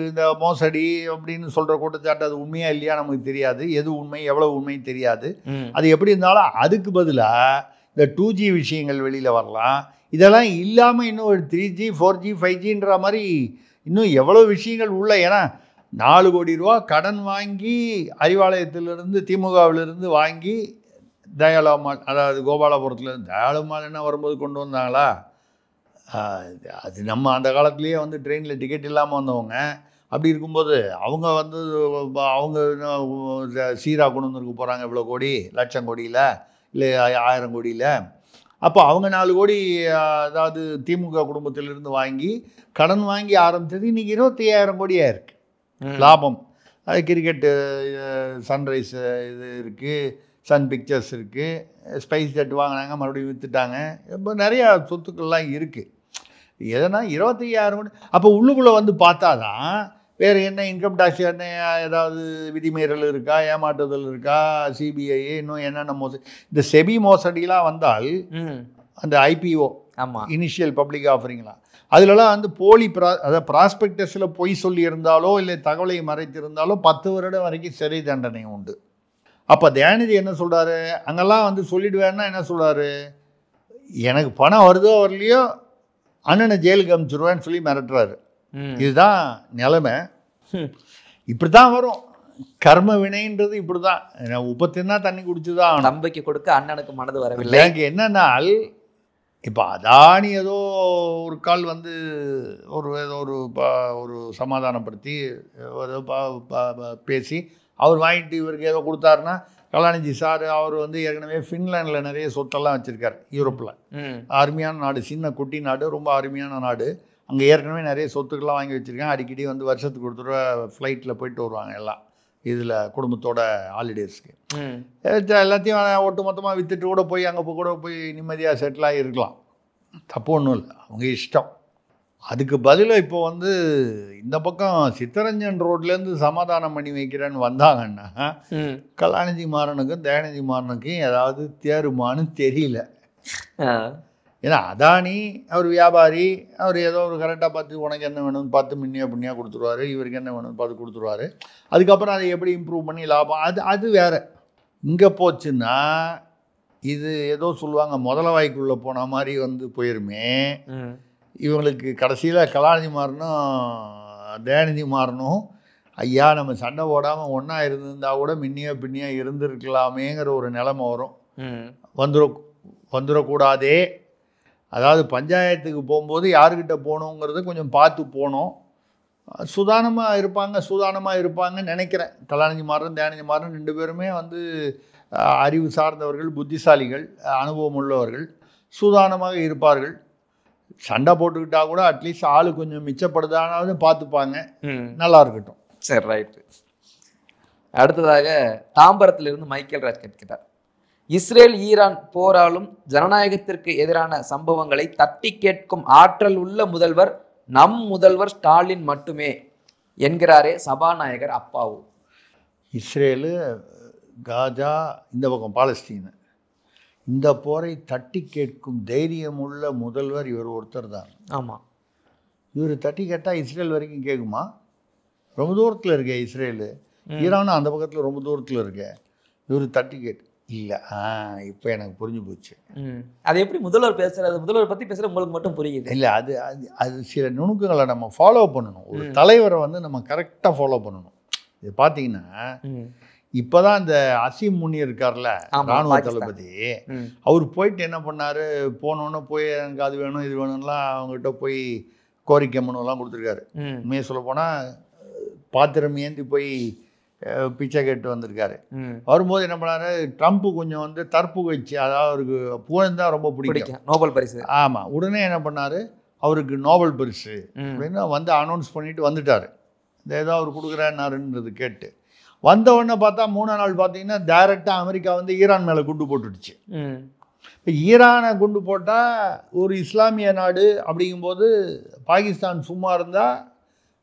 இந்த மோசடி அப்படின்னு சொல்கிற குற்றச்சாட்டு அது உண்மையாக இல்லையா நமக்கு தெரியாது, எது உண்மை எவ்வளோ உண்மை தெரியாது. அது எப்படி இருந்தாலும் அதுக்கு பதிலாக இந்த 2G விஷயங்கள் வெளியில் வரலாம். இதெல்லாம் இல்லாமல் இன்னும் ஒரு 3G 4G 5Gன்ற மாதிரி இன்னும் எவ்வளோ விஷயங்கள் உள்ள. ஏன்னா 4 கோடி ரூபா கடன் வாங்கி அறிவாலயத்திலிருந்து திமுகவிலிருந்து வாங்கி தயாளம்மாள், அதாவது கோபாலபுரத்துலேருந்து தயாளம்மாள் என்ன வரும்போது கொண்டு வந்தாங்களா, அது நம்ம அந்த காலத்துலேயே வந்து ட்ரெயினில் டிக்கெட் இல்லாமல் வந்தவங்க. அப்படி இருக்கும்போது அவங்க வந்து அவங்க சீராக கொண்டு வந்துருக்க போகிறாங்க இவ்வளோ கோடி, லட்சம் கோடியில் இல்லை 1000 கோடியில். அப்போ அவங்க 4 கோடி அதாவது திமுக குடும்பத்திலிருந்து வாங்கி கடன் வாங்கி ஆரம்பித்தது இன்றைக்கி 25,000 கோடியாக இருக்குது லாபம். அது கிரிக்கெட்டு சன்ரைஸ் இது இருக்குது, சன் பிக்சர்ஸ் இருக்குது, ஸ்பைஸ் ஜெட் வாங்கினாங்க மறுபடியும் விற்றுட்டாங்க, இப்போ நிறையா சொத்துக்கள்லாம் இருக்குது. எதனா 25,000 கோடி. அப்போ உள்ளுக்குள்ளே வந்து பார்த்தா தான் வேறு என்ன இன்கம் டேக்ஸ் என்ன ஏதாவது விதிமீறல் இருக்கா, ஏமாற்றுதல் இருக்கா, சிபிஐ இன்னும் என்னென்ன மோசடி. இந்த செபி மோசடிலாம் வந்தால் அந்த ஐபிஓ இனிஷியல் பப்ளிக் ஆஃபரிங்லாம் அதிலலாம் வந்து போலி அதாவது ப்ராஸ்பெக்டஸில் பொய் சொல்லியிருந்தாலோ இல்லை தகவலை மறைத்திருந்தாலோ 10 வருடம் வரைக்கும் சிறை தண்டனை உண்டு. அப்போ தயாநிதி என்ன சொல்கிறாரு, அங்கெல்லாம் வந்து சொல்லிடுவேன்னா என்ன சொல்கிறாரு, எனக்கு பணம் வருதோ வரலையோ அண்ணனை ஜெயிலுக்கு அனுப்பிச்சிடுவேன்னு சொல்லி மிரட்டுறாரு. இதுதான் நிலைமை. இப்படி தான் வரும் கர்ம வினைன்றது. இப்படி தான் உப்பு தின்னா தண்ணி குடிச்சுதான் நம்பிக்கை கொடுக்க அண்ணனுக்கு மனது வரவில்லை. எனக்கு என்னன்னால் இப்போ அதானி ஏதோ ஒரு கால் வந்து ஒரு சமாதானப்படுத்தி பேசி அவர் வாங்கிட்டு இவருக்கு ஏதோ கொடுத்தாருன்னா, கலாநிதி சார் அவர் வந்து ஏற்கனவே ஃபின்லாண்டில் நிறைய சொத்தெல்லாம் வச்சுருக்கார். யூரோப்பில் அருமையான நாடு, சின்ன குட்டி நாடு, ரொம்ப அருமையான நாடு. அங்கே ஏற்கனவே நிறைய சொத்துக்கள்லாம் வாங்கி வச்சுருக்காங்க. அடிக்கடி வந்து வருஷத்துக்கு ஒரு தடவை ஃப்ளைட்டில் போயிட்டு வருவாங்க எல்லாம் இதில் குடும்பத்தோட ஹாலிடேஸ்க்கு. எல்லாத்தையும் ஒட்டு மொத்தமாக விற்றுட்டு கூட போய் அங்கே கூட போய் நிம்மதியாக செட்டிலாகி இருக்கலாம், தப்பு ஒன்றும் இல்லை, அவங்க இஷ்டம். அதுக்கு பதிலாக இப்போ வந்து இந்த பக்கம் சித்தரஞ்சன் ரோட்லேருந்து சமாதானம் பண்ணி வைக்கிறேன்னு வந்தாங்கன்னா கலாநிதி மாறனுக்கும் தயாநிதி மாறனுக்கும் ஏதாவது தேருமானு தெரியல. ஏன்னா அதானி அவர் வியாபாரி, அவர் ஏதோ ஒரு கரெக்டாக பார்த்து உனக்கு என்ன வேணும்னு பார்த்து மின்னியாக கொடுத்துருவாரு, இவருக்கு என்ன வேணும்னு பார்த்து கொடுத்துருவாரு. அதுக்கப்புறம் அதை எப்படி இம்ப்ரூவ் பண்ணி லாபம் அது வேறு. இங்கே போச்சுன்னா இது ஏதோ சொல்லுவாங்க முதல வாய்க்குள்ளே போன மாதிரி வந்து போயிருமே. இவங்களுக்கு கடைசியில் கலாநிதி மாறனும் தயாநிதி மாறனும் ஐயா நம்ம சண்டை போடாமல் ஒன்றா இருந்திருந்தா கூட பின்னியாக இருந்திருக்கலாமேங்கிற ஒரு நிலைமை வரும். வந்துடக்கூடாதே. அதாவது பஞ்சாயத்துக்கு போகும்போது யாருக்கிட்ட போகணுங்கிறத கொஞ்சம் பார்த்து போகணும். சூதானமாக இருப்பாங்கன்னு நினைக்கிறேன். கலாநிதி மாறன் தயாநிதி மாறன் 2 பேருமே வந்து அறிவு சார்ந்தவர்கள், புத்திசாலிகள், அனுபவம் உள்ளவர்கள், சூதானமாக இருப்பார்கள். சண்டை போட்டுக்கிட்டா கூட அட்லீஸ்ட் ஆளு கொஞ்சம் மிச்சப்படுதானாவது பார்த்துப்பாங்க. நல்லா இருக்கட்டும். சரி, ரைட்டு. அடுத்ததாக தாம்பரத்திலிருந்து மைக்கேல் ராஜ் கேட்கிறார், இஸ்ரேல் ஈரான் போராலும் ஜனநாயகத்திற்கு எதிரான சம்பவங்களை தட்டி கேட்கும் ஆற்றல் உள்ள முதல்வர் நம் முதல்வர் ஸ்டாலின் மட்டுமே என்கிறாரே சபாநாயகர் அப்பாவு. இஸ்ரேலு, காஜா, இந்த பக்கம் பாலஸ்தீனு, இந்த போரை தட்டி கேட்கும் தைரியமுள்ள முதல்வர் இவர் ஒருத்தர் தான். ஆமாம். இவர் தட்டி கேட்டால் இஸ்ரேல் வரைக்கும் கேட்குமா? ரொம்ப தூரத்தில் இருக்க இஸ்ரேலு, ஈரானும் அந்த பக்கத்தில் ரொம்ப தூரத்தில் இருக்க. இவர் தட்டி கேட்டு இல்லை. இப்போ எனக்கு புரிஞ்சு போச்சு. அது எப்படி முதல்வர் பேசுறது, முதல்வர் பற்றி பேசுகிற உங்களுக்கு மட்டும் புரியுது இல்லை. அது அது அது சில நுணுக்கங்களை நம்ம ஃபாலோ பண்ணணும். ஒரு தலைவரை வந்து நம்ம கரெக்டாக ஃபாலோ பண்ணணும். இது பார்த்தீங்கன்னா இப்போ தான் இந்த அசீம் முனி இருக்கார்ல, இராணுவ தளபதி, அவர் போயிட்டு என்ன பண்ணார், போனோன்னு போய் எனக்கு அது வேணும் இது வேணும்லாம் அவங்ககிட்ட போய் கோரிக்கை மனுவெல்லாம் கொடுத்துருக்காரு. உண்மையை சொல்ல போனால் பாத்திரம் ஏந்தி போய் பிச்சை கேட்டு வந்திருக்காரு. வரும்போது என்ன பண்ணாரு, ட்ரம்ப்பு கொஞ்சம் வந்து தற்புகழ்ச்சி, அதாவது அவருக்கு புகழ்ந்தா ரொம்ப பிடிக்கும், நோபல் பரிசு. ஆமாம். உடனே என்ன பண்ணார், அவருக்கு நோபல் பரிசு அப்படின்னு வந்து அனௌன்ஸ் பண்ணிட்டு வந்துட்டார். இந்த ஏதோ அவர் கொடுக்குறாருன்றது கேட்டு வந்தவுடனே பார்த்தா 3 நாள் பார்த்தீங்கன்னா டைரெக்டாக அமெரிக்கா வந்து ஈரான் மேலே குண்டு போட்டுடுச்சு. இப்போ ஈரானை குண்டு போட்டால் ஒரு இஸ்லாமிய நாடு அப்படிங்கும்போது பாகிஸ்தான் சும்மா இருந்தால்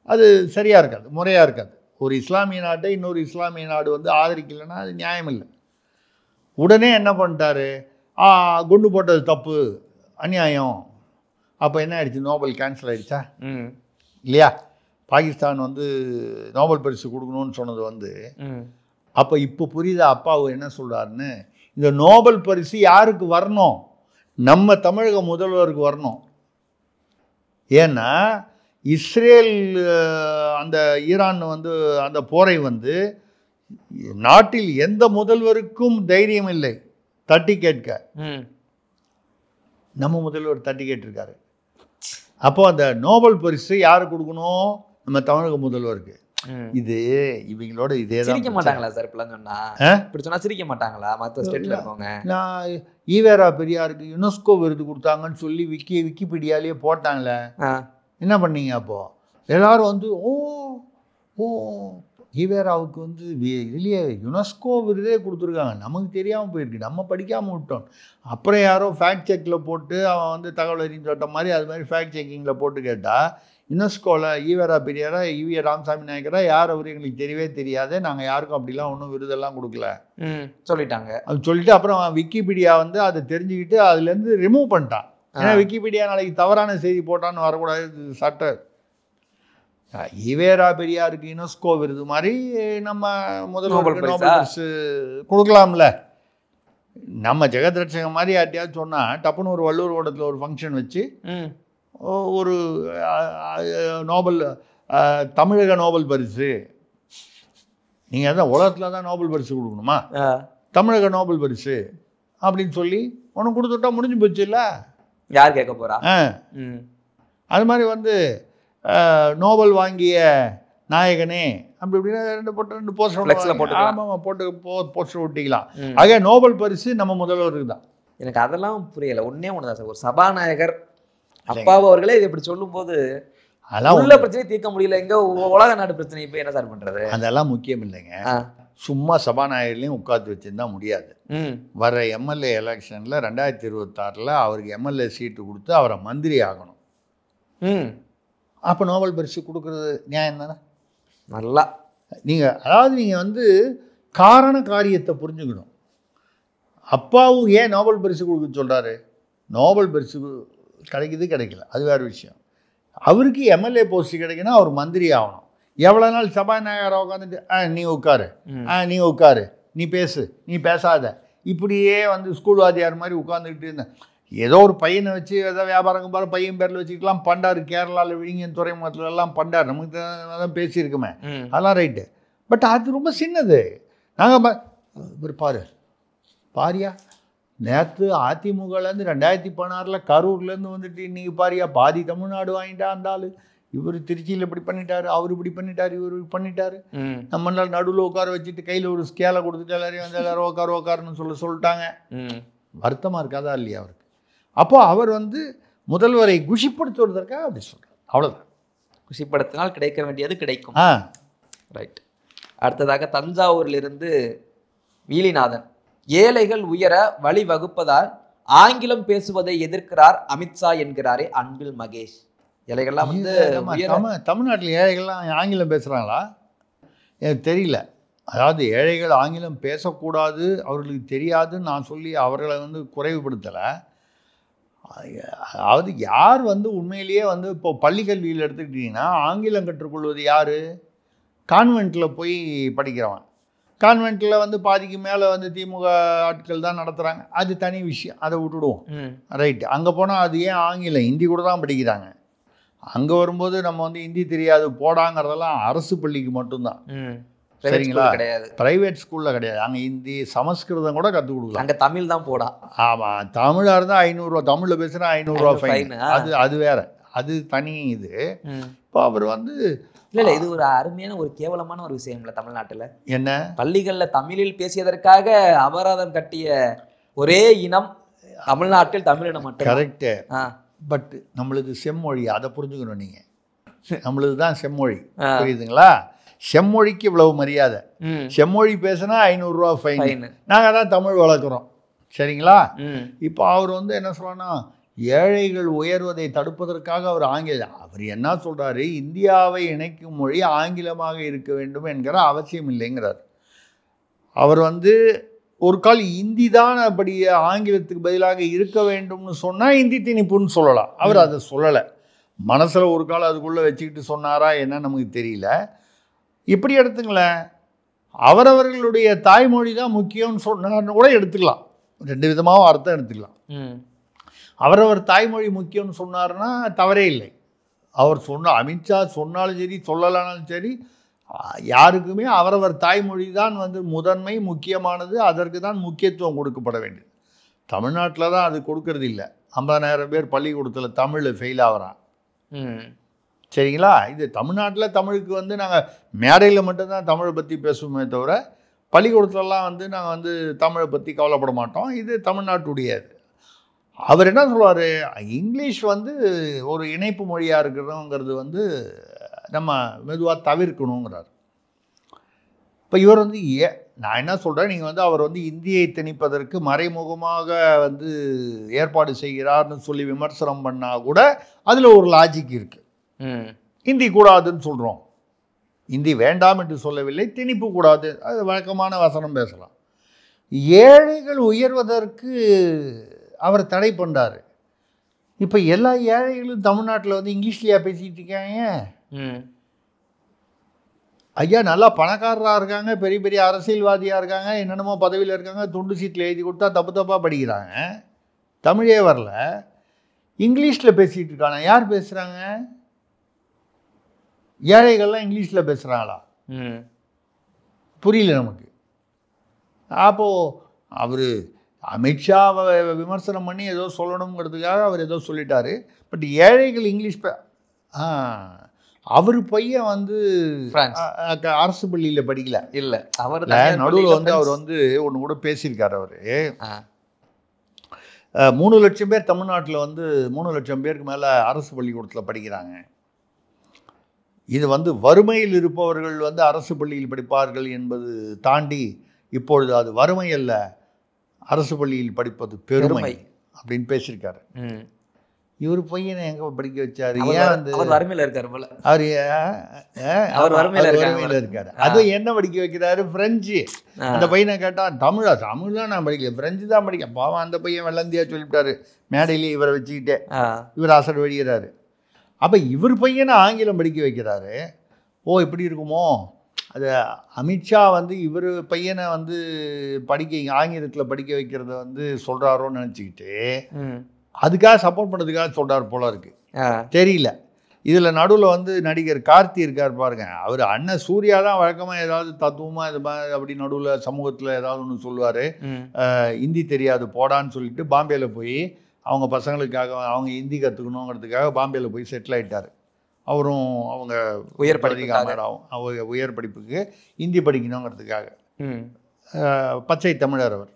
அது சரியாக இருக்காது, முறையாக இருக்காது. ஒரு இஸ்லாமிய நாட்டை இன்னொரு இஸ்லாமிய நாடு வந்து ஆதரிக்கலைன்னா அது நியாயம் இல்லை. உடனே என்ன பண்ணிட்டாரு, குண்டு போட்டது தப்பு, அநியாயம். அப்போ என்ன ஆயிடுச்சு, நோபல் கேன்சல் ஆகிடுச்சா இல்லையா? பாகிஸ்தான் வந்து நோபல் பரிசு கொடுக்கணும்னு சொன்னது வந்து அப்போ இப்போ புரியுதா அப்பாவு என்ன சொல்கிறாருன்னு. இந்த நோபல் பரிசு யாருக்கு வரணும், நம்ம தமிழக முதல்வருக்கு வரணும். ஏன்னா இஸ்ரேல் அந்த ஈரான் வந்து அந்த போரை வந்து நாட்டில் எந்த முதல்வருக்கும் தைரியம் இல்லை தட்டி கேட்க. நம்ம முதல்வர் தட்டி கேட்டிருக்காரு. அப்போ அந்த நோபல் பரிசு யாருக்கு கொடுக்கணும், நம்ம தமிழக முதல்வருக்கு. இது இவங்களோட இதே தான். சிரிக்க மாட்டாங்களா சார் இப்பெல்லாம் சொன்னா? இப்படி சொன்னா சிரிக்க மாட்டாங்களா மற்ற ஸ்டேட்ல இருக்கவங்க? நான் ஈவேரா பெரியாருக்கு யுனெஸ்கோ விருது கொடுத்தாங்கன்னு சொல்லி விக்கிபீடியாலேயே போட்டாங்களே, என்ன பண்ணீங்க? அப்போ எல்லாரும் வந்து ஓ ஈவேராவுக்கு வந்து இதுலேயே யுனெஸ்கோ விருதே கொடுத்துருக்காங்க, நமக்கு தெரியாமல் போயிருக்கு, நம்ம படிக்காமல் விட்டோம். அப்புறம் யாரோ ஃபேக்ட் செக்கில் போட்டு அவன் வந்து தகவல் அறிஞ்சு சொல்கிற மாதிரி அது மாதிரி ஃபேக்ட் செக்கிங்கில் போட்டு கேட்டால் யுனெஸ்கோவில் ஈவேரா பெரியாரா ஈவி ராமசாமி நாயக்கரா யார் அவர் எங்களுக்கு தெரியவே தெரியாது, நாங்கள் யாருக்கும் அப்படிலாம் ஒன்றும் விருதெல்லாம் கொடுக்கல சொல்லிட்டாங்க. அது சொல்லிட்டு அப்புறம் விக்கிபீடியா வந்து அதை தெரிஞ்சுக்கிட்டு அதுலேருந்து ரிமூவ் பண்ணிட்டான். ஏன்னா விக்கிபீடியா நாளைக்கு தவறான செய்தி போட்டான்னு வரக்கூடாது சட்ட. ஈவேரா பெரியாருக்கு யுனெஸ்கோ விருது மாதிரி நம்ம முதல்வருக்கு நோபல் பரிசு கொடுக்கலாம்ல. நம்ம ஜெகத் ரட்சகம் மாதிரி யார்ட்டையாவது சொன்னால் டப்புன்னு ஒரு வள்ளூர் ஓட்டத்தில் ஒரு ஃபங்க்ஷன் வச்சு ஒரு நோபல் தமிழக நோபல் பரிசு, நீங்கள் அதான் உலகத்தில் தான் நோபல் பரிசு கொடுக்கணுமா, தமிழக நோபல் பரிசு அப்படின்னு சொல்லி ஒன்று கொடுத்துட்டா முடிஞ்சு போச்சு இல்லை? யார் கேட்க போகிறா? அது மாதிரி வந்து நோபல் வாங்கிய நாயகனே அப்படி இப்படின்னா ரெண்டு போஸ்டர் ஆமாம் போட்டு போஸ்டர் ஒட்டிக்கலாம். ஆக நோபல் பரிசு நம்ம முதல்வருக்கு தான். எனக்கு அதெல்லாம் புரியலை. ஒன்றே ஒன்று தான் சார், ஒரு சபாநாயகர் அப்பாவு அவர்களே இது இப்படி சொல்லும்போது அதெல்லாம் உள்ள பிரச்சனை தீர்க்க முடியல, எங்க உலக நாடு பிரச்சனை இப்போ என்ன சார் பண்ணுறது? அதெல்லாம் முக்கியம் இல்லைங்க. சும்மா சபாநாயகர்லையும் உட்காந்து வச்சுருந்தா முடியாது. வர எம்எல்ஏ எலெக்ஷனில் 2026 அவருக்கு எம்எல்ஏ சீட்டு கொடுத்து அவரை மந்திரி ஆகணும். அப்போ நோபல் பரிசு கொடுக்குறது நியாயம் தானே? நல்லா நீங்கள் வந்து காரண காரியத்தை புரிஞ்சுக்கணும். அப்பாவும் ஏன் நோபல் பரிசு கொடுக்க சொல்கிறாரு? நோபல் பரிசு கிடைக்கல, அது வேறு விஷயம். அவருக்கு எம்எல்ஏ போஸ்ட் கிடைக்குன்னா அவர் மந்திரி ஆகணும். எவ்வளோ நாள் சபாநாயகராக உட்காந்துட்டு நீ உட்காரு, நீ உட்காரு, நீ பேசு, நீ பேசாத, இப்படியே வந்து ஸ்கூல் வாத்தியார் மாதிரி உட்காந்துக்கிட்டு இருந்தேன். ஏதோ ஒரு பையனை வச்சு ஏதோ வியாபாரம் பாரு பையன் பேரில் வச்சுக்கலாம் பண்டார். கேரளாவில் விழிங்கன் துறைமுகத்துல எல்லாம் பண்டார், நமக்கு தான் பேசியிருக்குமே, அதெல்லாம் ரைட்டு. பட் அது ரொம்ப சின்னது. நாங்கள் பாரியா நேற்று அதிமுகலேருந்து 2016 கரூர்லேருந்து வந்துட்டு இன்றைக்கி பாரியா பாதி தமிழ்நாடு வாங்கிட்டா அந்த ஆள். இவர் திருச்சியில் இப்படி பண்ணிட்டாரு, அவர் இப்படி பண்ணிட்டார், இவர் இப்படி பண்ணிட்டாரு. நம்ம நடுவில் உட்கார வச்சுட்டு கையில் ஒரு ஸ்கேலை கொடுத்துட்டு எல்லாரையும் வந்து எல்லாரும் உட்காருன்னு சொல்லிட்டாங்க. வருத்தமாக இருக்காதா இல்லையா அவருக்கு? அப்போ அவர் வந்து முதல்வரை குஷிப்படுத்துவதற்காக அப்படி சொல்கிறார், அவ்வளோதான். குஷிப்படுத்தினால் கிடைக்க வேண்டியது கிடைக்கும். ரைட். அடுத்ததாக தஞ்சாவூரிலிருந்து வீலிநாதன், ஏழைகள் உயர வழி வகுப்பதால் ஆங்கிலம் பேசுவதை எதிர்க்கிறார் அமித்ஷா என்கிறாரே அன்பில் மகேஷ். ஏழைகள்லாம் வந்து தமிழ்நாட்டில் ஏழைகள்லாம் ஆங்கிலம் பேசுகிறாங்களா? எனக்கு தெரியல. அதாவது ஏழைகள் ஆங்கிலம் பேசக்கூடாது, அவர்களுக்கு தெரியாதுன்னு நான் சொல்லி அவர்களை வந்து குறைவுபடுத்தலை. அதாவது யார் வந்து உண்மையிலேயே வந்து இப்போ பள்ளி கல்வியில் எடுத்துக்கிட்டிங்கன்னா ஆங்கிலம் கற்றுக்கொள்வது யார்? கான்வெண்ட்டில் போய் படிக்கிறவன். கான்வெண்ட்டில் வந்து பாதிக்கு மேலே வந்து திமுக ஆட்கள் தான் நடத்துகிறாங்க, அது தனி விஷயம், அதை விட்டுடுவோம். ரைட்டு. அங்கே போனால் அது ஏன் ஆங்கிலம், ஹிந்தி கூட தான் படிக்கிறாங்க. அங்கே வரும்போது நம்ம வந்து ஹிந்தி தெரியாது போடாங்கிறதெல்லாம் அரசு பள்ளிக்கு மட்டும்தான். சரிங்களா? கிடையாது, பிரைவேட் ஸ்கூலில் கிடையாது. அங்கே ஹிந்தி சமஸ்கிருதம் கூட கற்றுக் கொடுக்கலாம். அங்கே தமிழ் தான் போடா. ஆமாம், தமிழாக இருந்தால் 500 ரூபா, தமிழில் பேசுகிறா 500 ரூபா ஃபைன். அது வேற, அது தனி இது. இப்போ அவர் வந்து இல்லை இது ஒரு அருமையான ஒரு கேவலமான ஒரு விஷயம் இல்லை தமிழ்நாட்டில். என்ன? பள்ளிகளில் தமிழில் பேசியதற்காக அபராதம் கட்டிய ஒரே இனம் தமிழ்நாட்டில் தமிழினம் மட்டும். கரெக்டு. பட் நம்மளுக்கு செம்மொழி, அதை புரிஞ்சுக்கணும் நீங்கள். நம்மளுக்கு தான் செம்மொழி, புரியுதுங்களா? செம்மொழிக்கு இவ்வளவு மரியாதை. செம்மொழி பேசுனா 500 ரூபா ஃபைன். நாங்கள் தான் தமிழ் வளர்க்குறோம். சரிங்களா? இப்போ அவர் வந்து என்ன சொல்லணும்னா, ஏழைகள் உயர்வதை தடுப்பதற்காக அவர் அவர் என்ன சொல்கிறாரு, இந்தியாவை இணைக்கும் மொழி ஆங்கிலமாக இருக்க வேண்டும் என்கிற அவசியம் இல்லைங்கிறார். அவர் வந்து ஒரு கால் இந்தி தான் அப்படி ஆங்கிலத்துக்கு பதிலாக இருக்க வேண்டும்னு சொன்னால் இந்தி திணிப்புன்னு சொல்லலாம். அவர் அதை சொல்லலை. மனசில் ஒரு கால் அதுக்குள்ளே வச்சுக்கிட்டு சொன்னாரா என்ன நமக்கு தெரியல. இப்படி எடுத்துங்களேன், அவரவர்களுடைய தாய்மொழி தான் முக்கியம்னு சொன்னார்னு கூட எடுத்துக்கலாம். ரெண்டு விதமாகவும் அர்த்தம் எடுத்துக்கலாம். அவரவர் தாய்மொழி முக்கியம்னு சொன்னார்னா தவறே இல்லை. அவர் அமித்ஷா சொன்னாலும் சரி சொல்லலானாலும் சரி, யாருக்குமே அவரவர் தாய்மொழி தான் வந்து முதன்மை முக்கியமானது, அதற்கு தான் முக்கியத்துவம் கொடுக்கப்பட வேண்டியது. தமிழ்நாட்டில் தான் அது கொடுக்கறது இல்லை. 50,000 பேர் பள்ளிக்கூடத்தில் தமிழில் ஃபெயில் ஆகிறான். சரிங்களா? இது தமிழ்நாட்டில் தமிழுக்கு வந்து நாங்கள் மேடையில் மட்டும்தான் தமிழை பற்றி பேசுவோமே தவிர பள்ளிக்கூடத்துலலாம் வந்து நாங்கள் வந்து தமிழை பற்றி கவலைப்பட மாட்டோம். இது தமிழ்நாட்டுடையது. அவர் என்ன சொல்லுவார், இங்கிலீஷ் வந்து ஒரு இணைப்பு மொழியாக இருக்கிறோங்கிறது வந்து நம்ம மெதுவாக தவிர்க்கணுங்கிறார். இப்போ இவர் வந்து நான் என்ன சொல்கிறேன், நீங்கள் வந்து அவர் வந்து இந்தியை திணிப்பதற்கு மறைமுகமாக வந்து ஏற்பாடு செய்கிறார்னு சொல்லி விமர்சனம் பண்ணால் கூட அதில் ஒரு லாஜிக் இருக்குது. இந்தி கூடாதுன்னு சொல்கிறோம், இந்தி வேண்டாம் என்று சொல்லவில்லை, திணிப்பு கூடாது, அது வழக்கமான வசனம் பேசலாம். ஏழைகள் உயர்வதற்கு அவர் தடை பண்ணுறாரு. இப்போ எல்லா ஏழைகளும் தமிழ்நாட்டில் வந்து இங்கிலீஷ்லையா பேசிகிட்டு இருக்காங்க? ஐயா நல்லா பணக்காரராக இருக்காங்க, பெரிய பெரிய அரசியல்வாதியாக இருக்காங்க, என்னென்னமோ பதவியில் இருக்காங்க, துண்டு சீட்டில் எழுதி கொடுத்தா தப்பு தப்பாக படிக்கிறாங்க, தமிழே வரல, இங்கிலீஷில் பேசிகிட்டு இருக்காங்க. யார் பேசுகிறாங்க? ஏழைகள்லாம் இங்கிலீஷில் பேசுகிறாங்களா? புரியல நமக்கு. அப்போது அவர் அமித்ஷாவை விமர்சனம் பண்ணி ஏதோ சொல்லணுங்கிறதுக்காக அவர் ஏதோ சொல்லிட்டாரு. பட் ஏழைகள் இங்கிலீஷ் அவர் பையன் வந்து அரசு பள்ளியில் படிக்கல. இல்லை, அவர் நடுவில் வந்து அவர் வந்து ஒன்று கூட பேசியிருக்காரு. அவர் 3 லட்சம் பேர் தமிழ்நாட்டில் வந்து 3 லட்சம் பேருக்கு மேலே அரசு பள்ளிக்கூடத்தில் படிக்கிறாங்க. இது வந்து வறுமையில் இருப்பவர்கள் வந்து அரசு பள்ளியில் படிப்பார்கள் என்பது தாண்டி இப்பொழுது அது வறுமை அல்ல, அரசு பள்ளியில் படிப்பது பெருமை அப்படின்னு பேசியிருக்காரு. இவர் பையனை எங்க படிக்க வச்சாரு? ஏன் வந்து வறுமையில் இருக்காரு போல. அவர் வறுமையில் இருக்காரு. அதுவும் என்ன படிக்க வைக்கிறாரு? பிரெஞ்சு. அந்த பையனை கேட்டால் தமிழ்லாம் நான் படிக்கல, பிரெஞ்சு தான் படிக்க. பாவம் அந்த பையன் வெள்ளந்தியா சொல்லிவிட்டாரு மேடையிலே இவரை வச்சுக்கிட்டே. இவர் அசல் வெளியிறாரு. அப்போ இவர் பையனை ஆங்கிலம் படிக்க வைக்கிறாரு. ஓ இப்படி இருக்குமோ, அது அமித்ஷா வந்து இவர் பையனை வந்து ஆங்கிலத்தில் படிக்க வைக்கிறத வந்து சொல்கிறாரோன்னு நினச்சிக்கிட்டு அதுக்காக சப்போர்ட் பண்ணுறதுக்காக சொல்கிறார் போல இருக்கு, தெரியல. இதில் நடுவில் வந்து நடிகர் கார்த்தி இருக்கார் பாருங்க, அவர் அண்ணன் சூர்யா தான் வழக்கமாக ஏதாவது தத்துவமாக இது மாதிரி அப்படி நடுவில் சமூகத்தில் ஏதாவது ஒன்று சொல்லுவார். ஹிந்தி தெரியாது போடான்னு சொல்லிட்டு பாம்பேயில் போய் அவங்க பசங்களுக்காக அவங்க ஹிந்தி கற்றுக்கணுங்கிறதுக்காக பாம்பேயில் போய் செட்டில் ஆகிட்டார். அவரும் அவங்க உயர் படிப்புக்கு ஹிந்தி படிக்கணுங்கிறதுக்காக பச்சை தமிழர். அவர்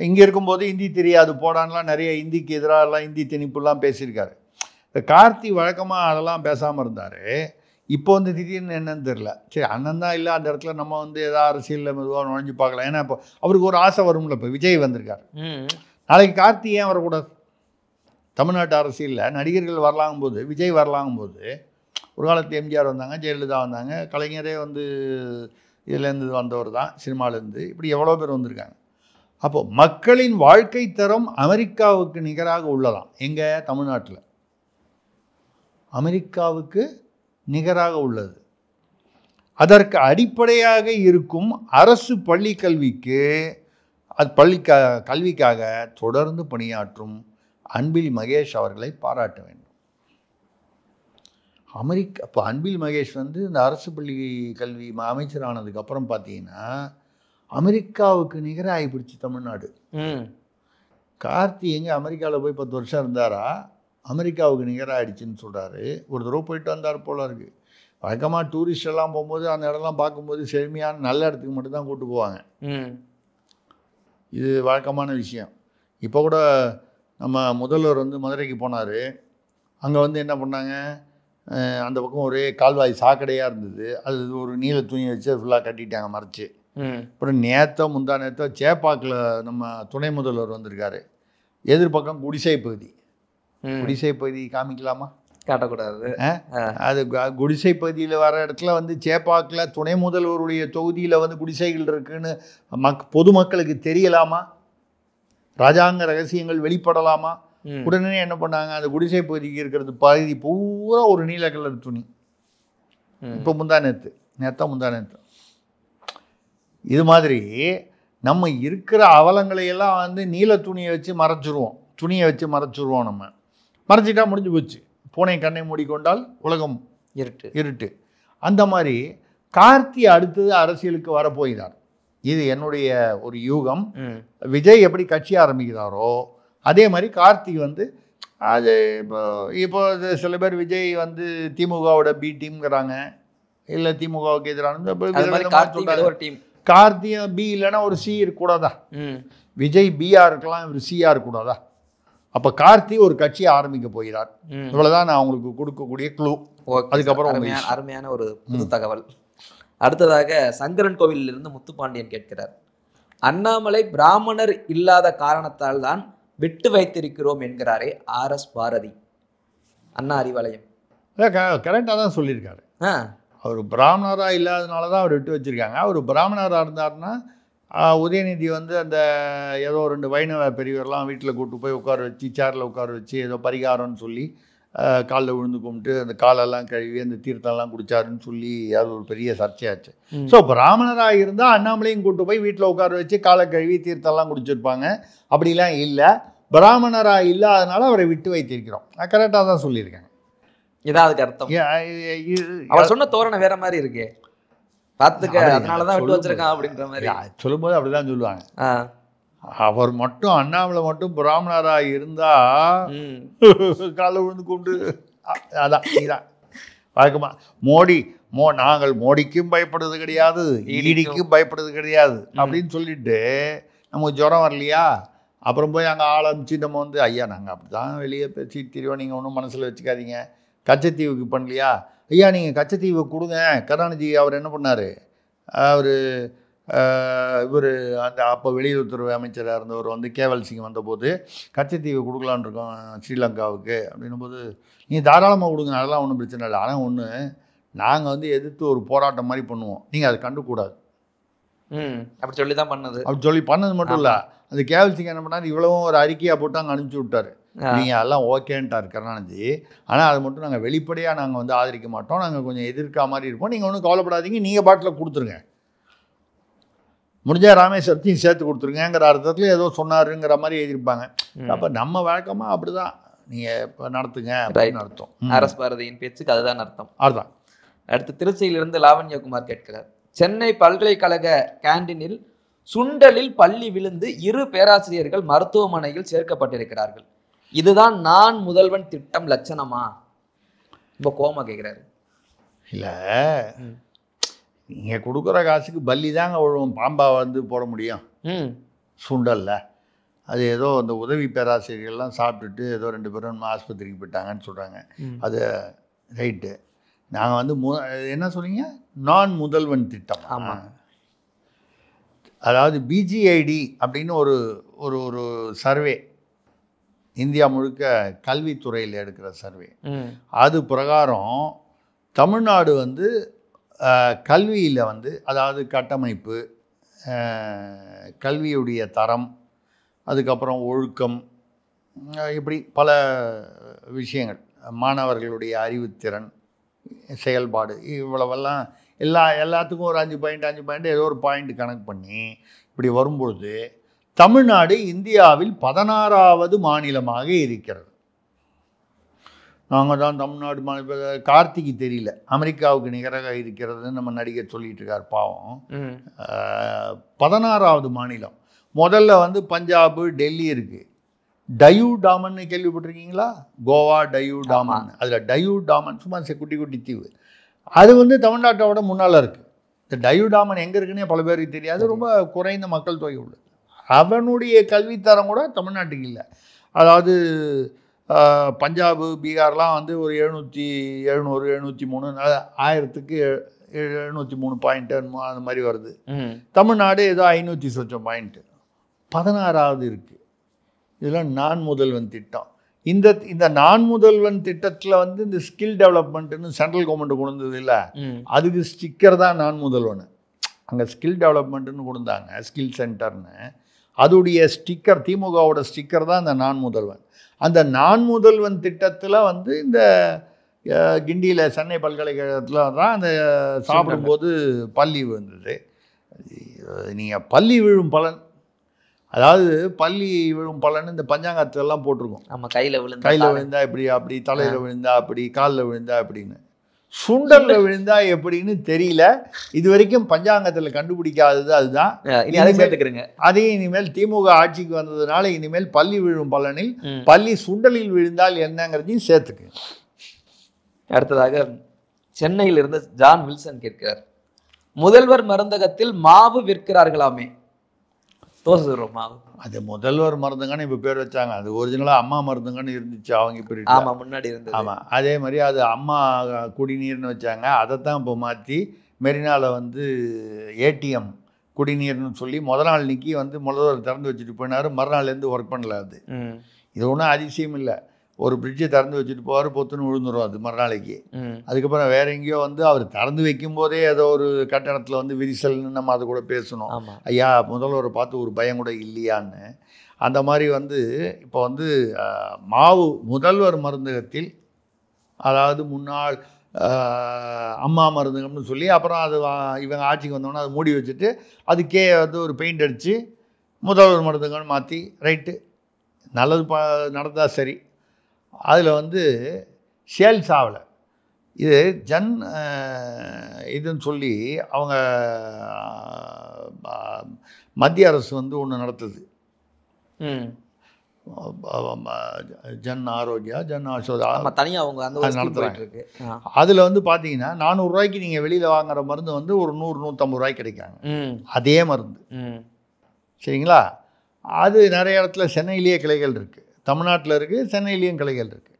இங்கே இருக்கும்போது ஹிந்தி தெரியாது போடான்லாம் நிறைய ஹிந்திக்கு எதிராகலாம் ஹிந்தி திணிப்புலாம் பேசியிருக்காரு. கார்த்தி வழக்கமாக அதெல்லாம் பேசாமல் இருந்தார். இப்போ வந்து திடீர்னு என்னன்னு தெரில. சரி அண்ணன் தான் இல்லை, அந்த இடத்துல நம்ம வந்து ஏதாவது அரசியலில் மெதுவாக நுழைஞ்சு பார்க்கலாம். ஏன்னா இப்போ அவருக்கு ஒரு ஆசை வரும்ல, இப்போ விஜய் வந்திருக்கார், நாளைக்கு கார்த்தி ஏன் வரக்கூடாது? தமிழ்நாட்டு அரசியலில் நடிகர்கள் வரலாங்கும்போது, விஜய் வரலாங்கும்போது, ஒரு காலத்தில் எம்ஜிஆர் வந்தாங்க, ஜெயலலிதா வந்தாங்க, கலைஞரே வந்து இதுலேருந்து வந்தவர் தான், சினிமாலேருந்து, இப்படி எவ்வளோ பேர் வந்திருக்காங்க. அப்போது மக்களின் வாழ்க்கை தரம் அமெரிக்காவுக்கு நிகராக உள்ளதாம். எங்கே? தமிழ்நாட்டில் அமெரிக்காவுக்கு நிகராக உள்ளது. அதற்கு அடிப்படையாக இருக்கும் அரசு பள்ளி கல்விக்கு கல்விக்காக தொடர்ந்து பணியாற்றும் அன்பில் மகேஷ் அவர்களை பாராட்ட வேண்டும். இப்போ அன்பில் மகேஷ் வந்து இந்த அரசு பள்ளி கல்வி அமைச்சரானதுக்கப்புறம் பார்த்தீங்கன்னா அமெரிக்காவுக்கு நிகராக ஆகிப்பிடிச்சு தமிழ்நாடு. கார்த்தி எங்கே அமெரிக்காவில் போய் 10 வருஷம் இருந்தாரா, அமெரிக்காவுக்கு நிகராக ஆயிடுச்சுன்னு சொல்கிறாரு. ஒரு தடவை போயிட்டு வந்தார் போல இருக்குது. வழக்கமாக டூரிஸ்ட் எல்லாம் போகும்போது அந்த இடம்லாம் பார்க்கும்போது செழுமையான நல்ல இடத்துக்கு மட்டும்தான் கூப்பிட்டு போவாங்க. இது வழக்கமான விஷயம். இப்போ கூட நம்ம முதல்வர் வந்து மதுரைக்கு போனார். அங்கே வந்து என்ன பண்ணாங்க, அந்த பக்கம் ஒரே கால்வாய் சாக்கடையாக இருந்தது. அது ஒரு நீல துணி வச்சு ஃபுல்லாக கட்டிட்டாங்க, மறைச்சி. அப்புறம் முந்தா நேரத்தோ சேப்பாக்கில் நம்ம துணை முதல்வர் வந்திருக்காரு. எதிர்பக்கம் குடிசை பகுதி. குடிசை பகுதி காமிக்கலாமா? காட்டக்கூடாது. அது குடிசை பகுதியில் வர இடத்துல வந்து சேப்பாக்கில் துணை முதல்வருடைய தொகுதியில் வந்து குடிசைகள் இருக்குன்னு பொதுமக்களுக்கு தெரியலாமா? ராஜாங்க ரகசியங்கள் வெளிப்படலாமா? உடனே என்ன பண்ணாங்க, அந்த குடிசை பகுதிக்கு இருக்கிறது பகுதி பூரா ஒரு நீல கலர் துணி. இப்போ முந்தா நேற்று இது மாதிரி நம்ம இருக்கிற அவலங்களையெல்லாம் வந்து நீல துணியை வச்சு மறைச்சிருவோம். நம்ம மறைச்சிட்டா முடிஞ்சு போச்சு. பூனை கண்ணை மூடிக்கொண்டால் உலகம் இருட்டு. அந்த மாதிரி கார்த்தி அடுத்தது அரசியலுக்கு வரப்போகிறார். இது என்னுடைய ஒரு யூகம். விஜய் எப்படி கட்சி ஆரம்பிக்கிறாரோ அதே மாதிரி கார்த்தி வந்து அது இப்போ சில பேர் விஜய் வந்து திமுகவோட பி டீம்ங்கிறாங்க, இல்லை திமுகவுக்கு எதிரான கார்த்தியும் பி இல்லைன்னா ஒரு சி இருக்கக்கூடாதா? விஜய் பிஆ இருக்கலாம், இவர் சிஆ இருக்கக்கூடாதா? அப்போ கார்த்தி ஒரு கட்சியை ஆரம்பிக்க போகிறார். இவ்வளவுதான் நான் உங்களுக்கு கொடுக்கக்கூடிய க்ளூ. அதுக்கப்புறம் அருமையான ஒரு புது தகவல். அடுத்ததாக சங்கரன் கோவிலில் இருந்து முத்துப்பாண்டியன் கேட்கிறார், அண்ணாமலை பிராமணர் இல்லாத காரணத்தால் தான் விட்டு வைத்திருக்கிறோம் என்கிறாரே RS பாரதி. அண்ணா அறிவாலயம் கரெக்டாக தான் சொல்லியிருக்காரு. அவர் பிராமணராக இல்லாதனால தான் அவர் விட்டு வச்சுருக்காங்க. அவர் பிராமணராக இருந்தார்னா உதயநிதி வந்து அந்த ஏதோ 2 வைணவ பெரியவரெலாம் வீட்டில் கூப்பிட்டு போய் உட்கார வச்சு, சேரில் உட்கார வச்சு ஏதோ பரிகாரம்னு சொல்லி காலில் விழுந்து கும்பிட்டு அந்த காலெல்லாம் கழுவி அந்த தீர்த்தம்லாம் குடிச்சாருன்னு சொல்லி அது ஒரு பெரிய சர்ச்சையாச்சு. ஸோ பிராமணராக இருந்தால் அண்ணாமலையும் கூப்பிட்டு போய் வீட்டில் உட்கார வச்சு காலை கழுவி தீர்த்தம்லாம் குடிச்சிருப்பாங்க. அப்படிலாம் இல்லை, பிராமணராக இல்லாதனால அவரை விட்டு வைத்திருக்கிறோம். கரெக்டாக தான் சொல்லியிருக்காங்க. இதான் அதுக்கு அர்த்தம். அவர் சொன்ன தோரணை வேற மாதிரி இருக்கு, பார்த்துக்க, அதனாலதான் விட்டு வச்சிருக்கான் அப்படின்ற மாதிரி சொல்லும்போது அப்படிதான் சொல்லுவாங்க. அவர் மட்டும் அண்ணாமலை மட்டும் பிராமணராக இருந்தா காலை விழுந்து கொண்டு அதான் இதான் வழக்கமா நாங்கள் மோடிக்கும் பயப்படுறது கிடையாது, ஈடிக்கும் பயப்படுறது கிடையாது அப்படின்னு சொல்லிட்டு நமக்கு ஜுரம் வரலையா, அப்புறம் போய் அங்கே ஆரம்பிச்சு நம்ம வந்து ஐயா நாங்கள் அப்படி தான் வெளியே பேசிட்டு திரிவோம், நீங்கள் ஒன்றும் மனசில் வச்சுக்காதீங்க. கச்சத்தீவுக்கு பண்ணலையா, ஐயா நீங்கள் கச்சத்தீவு கொடுங்க. கருணாநிதி அவர் என்ன பண்ணார், இவர் அந்த அப்போ வெளியுறவுத்துறை அமைச்சராக இருந்தவர் வந்து கேவல் சிங் வந்தபோது கச்சத்தீவு கொடுக்கலான் இருக்கோம் ஸ்ரீலங்காவுக்கு அப்படின்னும் போது நீங்கள் தாராளமாக கொடுங்க, அதெல்லாம் ஒன்றும் பிரச்சனை இல்லை. ஆனால் ஒன்று, நாங்கள் வந்து எதிர்த்து ஒரு போராட்டம் மாதிரி பண்ணுவோம், நீங்கள் அதை கண்டுக்கூடாது அப்படி சொல்லி தான் பண்ணது. அப்படி சொல்லி பண்ணது மட்டும் இல்லை, அந்த கேவல் சிங் என்ன பண்ணார், இவ்வளவும் ஒரு அறிக்கையாக போட்டு அங்கே அனுப்பிச்சி விட்டார். நீங்கள் அதெல்லாம் ஓகேன்ட்டார் கருணாநிதி. ஆனால் அது மட்டும் நாங்கள் வெளிப்படையாக நாங்கள் வந்து ஆதரிக்க மாட்டோம், நாங்கள் கொஞ்சம் எதிர்க்க மாதிரி இருப்போம், நீங்கள் ஒன்றும் கவலைப்படாதீங்க, நீங்கள் பாட்டில் கொடுத்துருங்க, முடிஞ்சால் ராமேஸ்வரத்தையும் சேர்த்து கொடுத்துருங்கிற அர்த்தத்தில் ஏதோ சொன்னாருங்கிற மாதிரி எழுதியிருப்பாங்க. அப்போ நம்ம வழக்கமாக அப்படி தான் நீங்கள் இப்போ நடத்துங்க அப்படின்னு அர்த்தம். RS பாரதியின் பேச்சுக்கு அதுதான் அர்த்தம். அதுதான். அடுத்து திருச்சியிலிருந்து லாவண்யகுமார் கேட்கிறார், சென்னை பல்கலைக்கழக கேண்டீனில் சுண்டலில் பள்ளி விழுந்து 2 பேராசிரியர்கள் மருத்துவமனையில் சேர்க்கப்பட்டிருக்கிறார்கள், இதுதான் நான் முதல்வன் திட்டம் லட்சணமா? ரொம்ப கோமா கேட்குறாரு. இல்லை, நீங்கள் கொடுக்குற காசுக்கு பள்ளி தாங்க விழுவும், பாம்பா வந்து போட முடியும் சுண்டல்ல. அது ஏதோ அந்த உதவி பேராசிரியர்கள்லாம் சாப்பிட்டுட்டு ஏதோ 2 பேரும் ஆஸ்பத்திரிக்கு போயிட்டாங்கன்னு சொல்கிறாங்க. அது ரைட்டு. நாங்கள் வந்து என்ன சொல்றீங்க, நான் முதல்வன் திட்டம். ஆமாம். அதாவது பிஜிஐடி அப்படின்னு ஒரு ஒரு ஒரு சர்வே, இந்தியா முழுக்க கல்வித்துறையில் எடுக்கிற சர்வே. அது பிரகாரம் தமிழ்நாடு வந்து கல்வியில் வந்து அதாவது கட்டமைப்பு, கல்வியுடைய தரம், அதுக்கப்புறம் ஒழுக்கம், இப்படி பல விஷயங்கள், மாணவர்களுடைய அறிவுத்திறன், செயல்பாடு, இவ்வளவெல்லாம் எல்லாத்துக்கும் ஒரு 5 பாயிண்ட் ஏதோ ஒரு பாயிண்ட் கணக்கு பண்ணி இப்படி வரும்பொழுது தமிழ்நாடு இந்தியாவில் 16வது மாநிலமாக இருக்கிறது. நாங்கள் தான் தமிழ்நாடு மாநில, கார்த்திக்கு தெரியல, அமெரிக்காவுக்கு நிகராக இருக்கிறதுன்னு நம்ம நடிகர் சொல்லிட்டு இருக்கார் பாவம். 16வது மாநிலம். முதல்ல வந்து பஞ்சாபு, டெல்லி இருக்குது. டயூ டாமன் கேள்விப்பட்டிருக்கீங்களா? கோவா டயூ டாமன். அதில் டயூ டாமன் சும்மா குட்டி குட்டி தீவு, அது வந்து தமிழ்நாட்டோட முன்னால் இருக்குது. இந்த டயூ டாமன் எங்கே இருக்குன்னே பல பேருக்கு தெரியாது, ரொம்ப குறைந்த மக்கள் தொகை உள்ளது. அவனுடைய கல்வித்தரம் கூட தமிழ்நாட்டுக்கு இல்லை. அதாவது பஞ்சாபு, பீகார்லாம் வந்து ஒரு 700 703 1000க்கு 703 பாயிண்ட் அந்த மாதிரி வருது. தமிழ்நாடு ஏதோ 500 சொச்சம் பாயிண்ட்டு, 16வது இருக்குது. இதெல்லாம் நான் முதல்வன் திட்டம். இந்த நான் முதல்வன் திட்டத்தில் வந்து இந்த ஸ்கில் டெவலப்மெண்ட்டுன்னு சென்ட்ரல் கவர்மெண்ட் கொண்டு வந்தது இல்லை, அதுக்கு ஸ்டிக்கர் தான் நான் முதல்வன். அங்கே ஸ்கில் டெவலப்மெண்ட்டுன்னு கொடுத்தாங்க, ஸ்கில் சென்டர்னு. அதோடைய ஸ்டிக்கர், திமுகவோட ஸ்டிக்கர் தான் இந்த நான் முதல்வன். அந்த நான் முதல்வன் திட்டத்தில் வந்து இந்த கிண்டியில் சென்னை பல்கலைக்கழகத்தில் தான் அந்த சாப்பிடும்போது பள்ளி விழுந்தது. நீங்கள் பள்ளி விழும் பலன், அதாவது பள்ளி விழும் பலன் இந்த பஞ்சாங்கத்திலலாம் போட்டிருக்கோம். நம்ம கையில் விழுந்தா இப்படி, அப்படி தலையில் விழுந்தா அப்படி, காலில் விழுந்தா அப்படின்னு. சுண்டலில் விழுந்தா எப்படின்னு தெரியல, இது வரைக்கும் பஞ்சாங்கத்தில் கண்டுபிடிக்காதது அதுதான். அதையும் இனிமேல் திமுக ஆட்சிக்கு வந்ததுனால இனிமேல் பள்ளி விழும் பலனில் பள்ளி சுண்டலில் விழுந்தால் என்னங்கிறதையும் சேர்த்துக்கு. அடுத்ததாக சென்னையில் இருந்து ஜான் வில்சன் கேட்கிறார், முதல்வர் மருந்தகத்தில் மாவு விற்கிறார்களாமே, தோசை மாவு. அது முதல்வர் மருந்துங்கன்னு இப்போ பேர் வச்சாங்க, அது ஒரிஜினலாக அம்மா மருந்துங்கன்னு இருந்துச்சு அவங்க இப்போ. முன்னாடி இருந்தது. ஆமாம், அதே மாதிரி அது அம்மா குடிநீர்னு வச்சாங்க, அதை தான் இப்போ மாற்றி மெரினாவில் வந்து ஏடிஎம் குடிநீர்னு சொல்லி முதல் நாள் நிற்கி வந்து முதல்வர் திறந்து வச்சுட்டு போயினார், மறுநாள்லேருந்து ஒர்க் பண்ணல. அது இது ஒன்றும் அதிசயம் இல்லை. ஒரு பிரிட்ஜை திறந்து வச்சுட்டு போவார், பொத்துன்னு விழுந்துடும் அது மறுநாளைக்கு. அதுக்கப்புறம் வேற எங்கேயோ வந்து அவர் திறந்து வைக்கும் போதே ஏதோ ஒரு கட்டணத்தில் வந்து விரிசல்னு நம்ம அதை கூட பேசணும். ஐயா முதல்வரை பார்த்து ஒரு பயம் கூட இல்லையான்னு. அந்த மாதிரி வந்து இப்போ வந்து மாவு முதல்வர் மருந்தகத்தில், அதாவது முன்னாள் அம்மா மருந்தகம்னு சொல்லி அப்புறம் அது இவங்க ஆட்சிக்கு வந்தோன்னா அதை மூடி வச்சுட்டு அதுக்கே வந்து ஒரு பெயிண்ட் அடித்து முதல்வர் மருந்தகம்னு மாற்றி ரைட்டு நல்லது நடந்தால் சரி. அதில் வந்து சேல்ஸ் ஆகலை. இது இதுன்னு சொல்லி அவங்க மத்திய அரசு வந்து ஒன்று நடத்துது, ஜன் ஆரோக்கியா, ஜன் ஆஷோதா தனியாக அவங்க அந்த நடத்துகிறாங்க. அதில் வந்து பார்த்தீங்கன்னா 400 ரூபாய்க்கு நீங்கள் வெளியில் வாங்குற மருந்து வந்து ஒரு 100-150 ரூபாய்க்கு கிடைக்காங்க அதே மருந்து. சரிங்களா? அது நிறைய இடத்துல சென்னையிலேயே கிளைகள் இருக்குது, தமிழ்நாட்டில் இருக்குது, சென்னையிலேயும் கிளைகள் இருக்குது.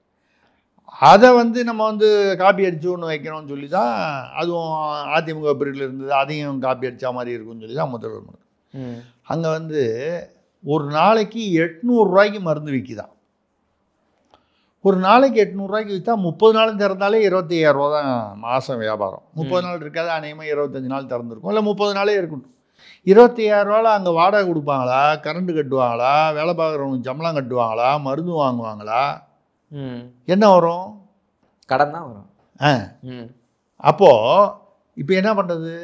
அதை வந்து நம்ம வந்து காப்பி அடித்து ஒன்று வைக்கணும்னு சொல்லி தான், அதுவும் அதிமுக பீரியடில் இருந்தது, அதையும் காப்பி அடித்தா மாதிரி இருக்குன்னு சொல்லி தான் முதல்வர் மருந்து. அங்கே வந்து ஒரு நாளைக்கு 800 ரூபாய்க்கு மருந்து விற்கிதான். ஒரு நாளைக்கு 800 ரூபாய்க்கு விற்றா 30 நாள் திறந்தாலே 25,000 ரூபா தான் மாதம் வியாபாரம். 30 நாள் இருக்காது, அநேகமாக 25 நாள் திறந்துருக்கும், இல்லை 30 நாளே இருக்கட்டும். 25,000 ரூபாவில் அங்கே வாடகை கொடுப்பாங்களா, கரண்ட்டு கட்டுவாங்களா, வேலை பார்க்குறவங்க சம்பளம் கட்டுவாங்களா, மருந்து வாங்குவாங்களா, என்ன வரும்? கடன் தான் வரும். அப்போது இப்போ என்ன பண்ணுறது?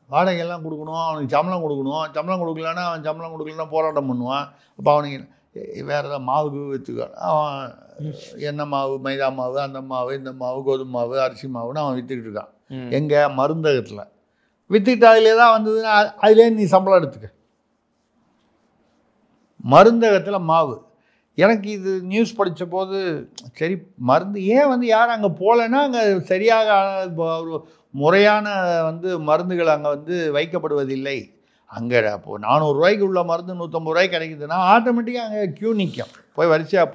வாடகையெல்லாம் கொடுக்கணும், அவனுக்கு சம்பளம் கொடுக்கணும். சம்பளம் கொடுக்கலன்னா அவன் சம்பளம் கொடுக்கலன்னா போராட்டம் பண்ணுவான். அப்போ அவனுக்கு வேறு ஏதாவது மாவுக்கு விற்றுக்க, அவன் எண்ணெய் மாவு, மைதா மாவு, அந்த மாவு, இந்த மாவு, கோதுமை மாவு, அரிசி மாவுன்னு அவன் விற்றுக்கிட்டு இருக்கான். எங்கே? மருந்தகத்தில் விற்றுக்கிட்டு அதிலே தான் வந்ததுன்னா அதிலே நீ சம்பளம் எடுத்துக்க. மருந்தகத்தில் மாவு. எனக்கு இது நியூஸ் படித்த போது சரி, மருந்து ஏன் வந்து யாரும் அங்கே போகலைன்னா, அங்கே சரியாக ஒரு முறையான வந்து மருந்துகள் அங்கே வந்து வைக்கப்படுவதில்லை. அங்கே அப்போது 400 ரூபாய்க்கு உள்ள மருந்து 150 ரூபாய்க்கு கிடைக்குதுன்னா ஆட்டோமேட்டிக்காக அங்கே க்யூ நிற்கும். போய் வரிசையாக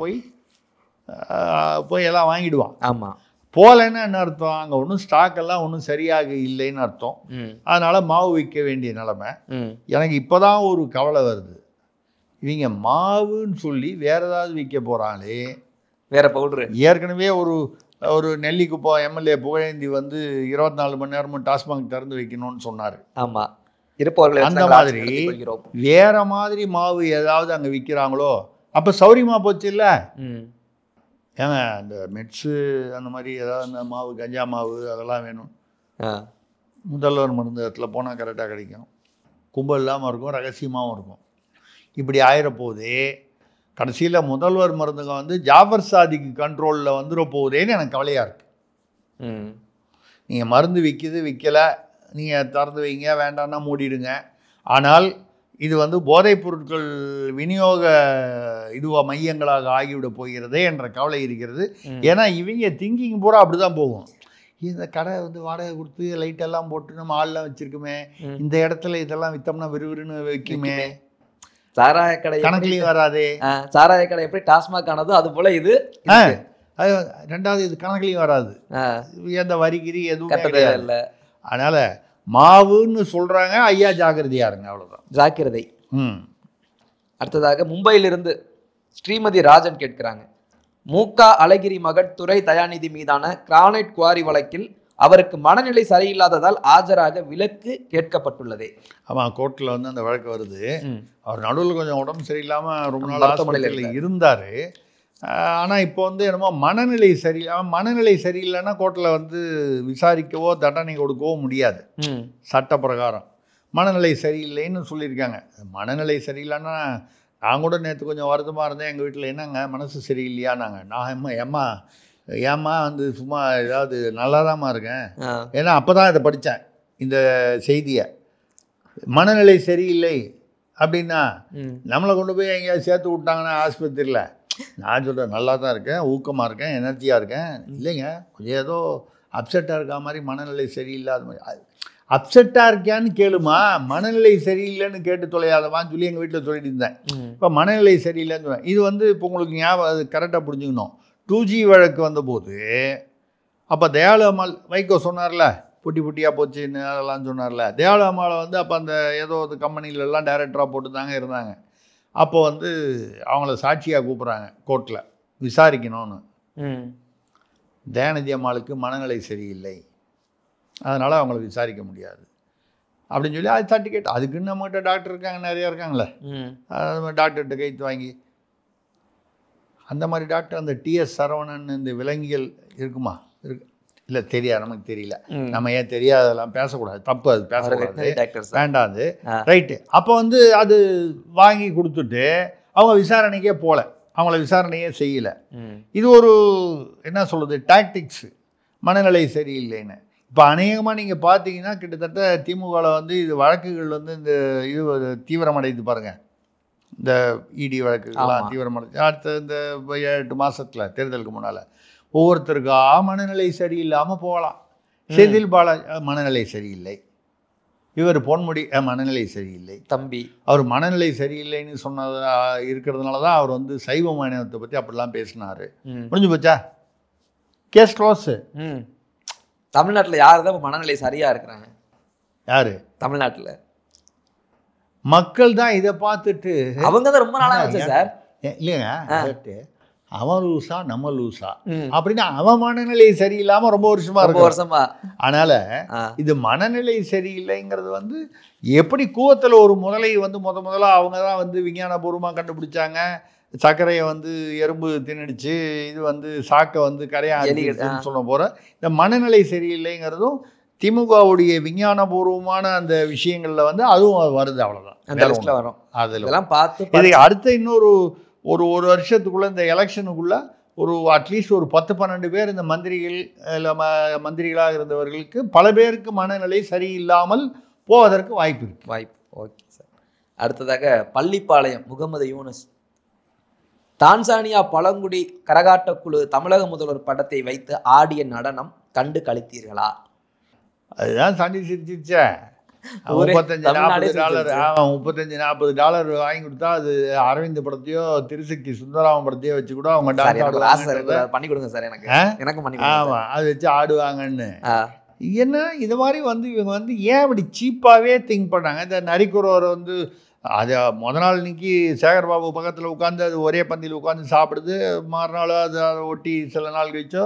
போய் எல்லாம் வாங்கிடுவான். ஆமாம். போகலைன்னா என்ன அர்த்தம்? அங்கே ஒன்றும் ஸ்டாக்கெல்லாம் ஒன்றும் சரியாக இல்லைன்னு அர்த்தம். அதனால் மாவு விற்க வேண்டிய நிலைமை. எனக்கு இப்போ தான் ஒரு கவலை வருது, இவங்க மாவுன்னு சொல்லி வேறு ஏதாவது விற்க போகிறாங்களே, வேறு பவுட்ரு. ஏற்கனவே ஒரு ஒரு நெல்லிக்குப்பம் எம்எல்ஏ புகழேந்தி வந்து 24 மணி நேரமும் டாஸ்மாக் திறந்து வைக்கணும்னு சொன்னார். ஆமாம், இருப்பவர்களை அந்த மாதிரி வேற மாதிரி மாவு ஏதாவது அங்கே விற்கிறாங்களோ அப்போ சௌரியமாக போச்சு இல்லை? ஏங்க அந்த மெட்ஸு அந்த மாதிரி ஏதாவது அந்த மாவு கஞ்சா மாவு அதெல்லாம் வேணும். முதல்வர் மருந்து இடத்துல போனால் கரெக்டாக கிடைக்கும். கும்பல் இல்லாமல் இருக்கும், ரகசியமாகவும் இருக்கும். இப்படி ஆயிரப்போதே கடைசியில் முதல்வர் மருந்துங்க வந்து ஜாஃபர் சாதிக்கு கண்ட்ரோலில் வந்துட போகுதேன்னு எனக்கு கவலையாக இருக்குது. நீங்கள் மருந்து விற்கிது விற்கலை, நீங்கள் திறந்து வைங்க, வேண்டாம்னா மூடிடுங்க. ஆனால் இது வந்து போதைப் பொருட்கள் விநியோக மையங்களாக ஆகிவிட போகிறதே என்ற கவலை இருக்கிறது. ஏன்னா இவங்க திங்கிங் பூரா அப்படி தான் போகும். இந்த கடை வந்து வாடகை கொடுத்து லைட்டெல்லாம் போட்டு நம்ம ஆள்லாம் வச்சுருக்குமே, இந்த இடத்துல இதெல்லாம் விற்றோம்னா விறுவிறுன்னு வைக்குமே, சாராய கடை கணக்குலையும் வராது. சாராய கடை எப்படி டாஸ்மாக் ஆனதோ அது போல் இது. ரெண்டாவது இது கணக்குலையும் வராது, எந்த வரிகிரி எதுவும் இல்லை. அதனால் மாவுன்னு சொல்கிறாங்க, ஐயா ஜாக்கிரதையா இருங்க, அவ்வளோதான். ஜாக்கிரதை. அடுத்ததாக மும்பையிலிருந்து ஸ்ரீமதி ராஜன் கேட்கிறாங்க, மூகா அழகிரி மகன் துரை தயாநிதி மீதான கிரானைட் குவாரி வழக்கில் அவருக்கு மனநிலை சரியில்லாததால் ஆஜராக விலக்கு கேட்கப்பட்டுள்ளதே. ஆமாம், கோர்ட்டில் வந்து அந்த வழக்கு வருது. அவர் நடுவில் கொஞ்சம் உடம்பு சரியில்லாமல் ரொம்ப நாள் ஆஸ்பத்திரியில் இருந்தார். ஆனால் இப்போ வந்து என்னமோ மனநிலை மனநிலை சரியில்லைன்னா கோர்ட்டில் வந்து விசாரிக்கவோ தண்டனை கொடுக்கவோ முடியாது சட்ட பிரகாரம். மனநிலை சரியில்லைன்னு சொல்லியிருக்காங்க. மனநிலை சரியில்லைன்னா நான் கூட நேற்று கொஞ்சம் வருத்தமாக இருந்தேன். எங்கள் வீட்டில் என்னங்க மனசு சரியில்லையா? நான் ஏம்மா வந்து சும்மா ஏதாவது நல்லா தான்மா இருக்கேன். ஏன்னா அப்போ தான் இதை படித்தேன் இந்த செய்தியை. மனநிலை சரியில்லை அப்படின்னா நம்மளை கொண்டு போய் எங்கேயாவது சேர்த்து விட்டாங்கன்னா ஆஸ்பத்திரியில், நான் சொல்கிறேன் நல்லா தான் இருக்கேன், ஊக்கமாக இருக்கேன், எனர்ஜியாக இருக்கேன். இல்லைங்க, கொஞ்சம் ஏதோ அப்செட்டாக இருக்கா மாதிரி, மனநிலை சரியில்லாத மாதிரி. அப்செட்டாக இருக்கியான்னு கேளுமா, மனநிலை சரியில்லைன்னு கேட்டு தொலையாதவான்னு சொல்லி எங்கள் வீட்டில் சொல்லிட்டு இருந்தேன். இப்போ மனநிலை சரியில்லைன்னு சொல்லுவேன். இது வந்து இப்போ உங்களுக்கு ஞாபகம், அது கரெக்டாக புரிஞ்சுக்கணும். 2G வழக்கு வந்தபோது அப்போ தயாளு அம்மாள் வைகோ சொன்னார்ல, புட்டி புட்டியாக போச்சுன்னு அதெல்லாம் சொன்னார்ல, தயாளு அம்மாவை வந்து அப்போ அந்த ஏதோ ஒரு கம்பெனிலெல்லாம் டைரக்டராக போட்டு தாங்க இருந்தாங்க. அப்போ வந்து அவங்கள சாட்சியாக கூப்பிட்றாங்க கோர்ட்டில் விசாரிக்கணும்னு. தயாநிதி அம்மாளுக்கு மனநிலை சரியில்லை, அதனால் அவங்கள விசாரிக்க முடியாது அப்படின்னு சொல்லி அது சர்டிஃபிகேட். அதுக்குன்னு நம்மகிட்ட டாக்டர் இருக்காங்க, நிறையா இருக்காங்களே, அது மாதிரி டாக்டர்கிட்ட கைத்து வாங்கி. அந்த மாதிரி டாக்டர் அந்த TS சரவணன் இந்த விலங்கியல் இருக்குமா? இருக்கு இல்லை, தெரியாது, நமக்கு தெரியல. நம்ம ஏன் தெரியாதெல்லாம் பேசக்கூடாது, தப்பு, அது பேசக்கூடாது, வேண்டாது. ரைட்டு. அப்போ வந்து அது வாங்கி கொடுத்துட்டு அவங்க விசாரணைக்கே போகல, அவங்கள விசாரணையே செய்யலை. இது ஒரு என்ன சொல்கிறது டாக்டிக்ஸு, மனநிலை சரியில்லைன்னு. இப்போ அநேகமாக நீங்கள் பார்த்தீங்கன்னா கிட்டத்தட்ட திமுகவில் வந்து இது வழக்குகள் வந்து இந்த இது தீவிரமடைந்து பாருங்கள். இந்த இடி வழக்குகள்லாம் தீவிரமடைஞ்சு அடுத்த இந்த 7-8 மாதத்தில் தேர்தலுக்கு முன்னால் ஒவ்வொருத்தருக்கா மனநிலை சரியில்லாமல் போகலாம். செந்தில் பாலாஜி மனநிலை சரியில்லை, இவர் பொன்முடி மனநிலை சரியில்லை, தம்பி அவர் மனநிலை சரியில்லைன்னு சொன்னதா இருக்கிறதுனால தான் அவர் வந்து சைவ மனிதத்தை பற்றி அப்படிலாம் பேசினார். முடிஞ்சு போச்சா, கேஸ் க்ளோஸு. தமிழ்நாட்டில் யார் தான் மனநிலை சரியாக இருக்கிறாங்க? யார்? தமிழ்நாட்டில் மக்கள் தான் இதை பார்த்துட்டு அவங்க தான் ரொம்ப நாளாக ஆச்சு சார். இல்லைங்க, அவன் லூசா நம்ம லூசா அப்படின்னா அவன் மனநிலை சரியில்லாமல் ரொம்ப வருஷமா. அதனால இது மனநிலை சரியில்லைங்கிறது வந்து எப்படி கூவத்தில் ஒரு முதலை வந்து முதல்ல அவங்க தான் வந்து விஞ்ஞானபூர்வமாக கண்டுபிடிச்சாங்க. சர்க்கரையை வந்து எறும்பு தின்னுடுச்சு, இது வந்து சாக்கை வந்து கரையான்னு சொல்ல போகிற இந்த மனநிலை சரியில்லைங்கிறதும் திமுகவுடைய விஞ்ஞானபூர்வமான அந்த விஷயங்களில் வந்து அதுவும் வருது. அவ்வளோதான் வரும். அதெல்லாம் பார்த்து இது அடுத்த இன்னொரு ஒரு வருஷத்துக்குள்ளே இந்த எலெக்ஷனுக்குள்ளே ஒரு அட்லீஸ்ட் ஒரு 10-12 பேர் இந்த மந்திரிகள் இல்லை மந்திரிகளாக இருந்தவர்களுக்கு பல பேருக்கு மனநிலை சரியில்லாமல் போவதற்கு வாய்ப்பு இருக்குது. Okay sir. அடுத்ததாக பள்ளிப்பாளையம் முகமது யூனஸ், டான்சானியா பழங்குடி கரகாட்ட குழு தமிழக முதல்வர் படத்தை வைத்து ஆடிய நடனம் கண்டு கழித்தீர்களா? அதுதான் சண்டி சிரிச்சிருச்சே. $35-40 வாங்கி கொடுத்தா அது அரவிந்த் படத்தையோ திருசக்தி சுந்தராமன் படத்தையோ வச்சு கூட அவங்க பண்ணி கொடுங்க சார், எனக்கு ஆமாம் அது வச்சு ஆடுவாங்கன்னு. என்ன இது மாதிரி வந்து இவங்க வந்து ஏன் அப்படி சீப்பாகவே திங்க் பண்ணாங்க? இந்த நரிக்குறவரை வந்து அது முத நாள் இன்னைக்கு சேகர்பாபு பக்கத்தில் உட்காந்து அது ஒரே பந்தியில் உட்காந்து சாப்பிடுது, மறுநாள் அதை ஒட்டி சில நாள் கழிச்சோ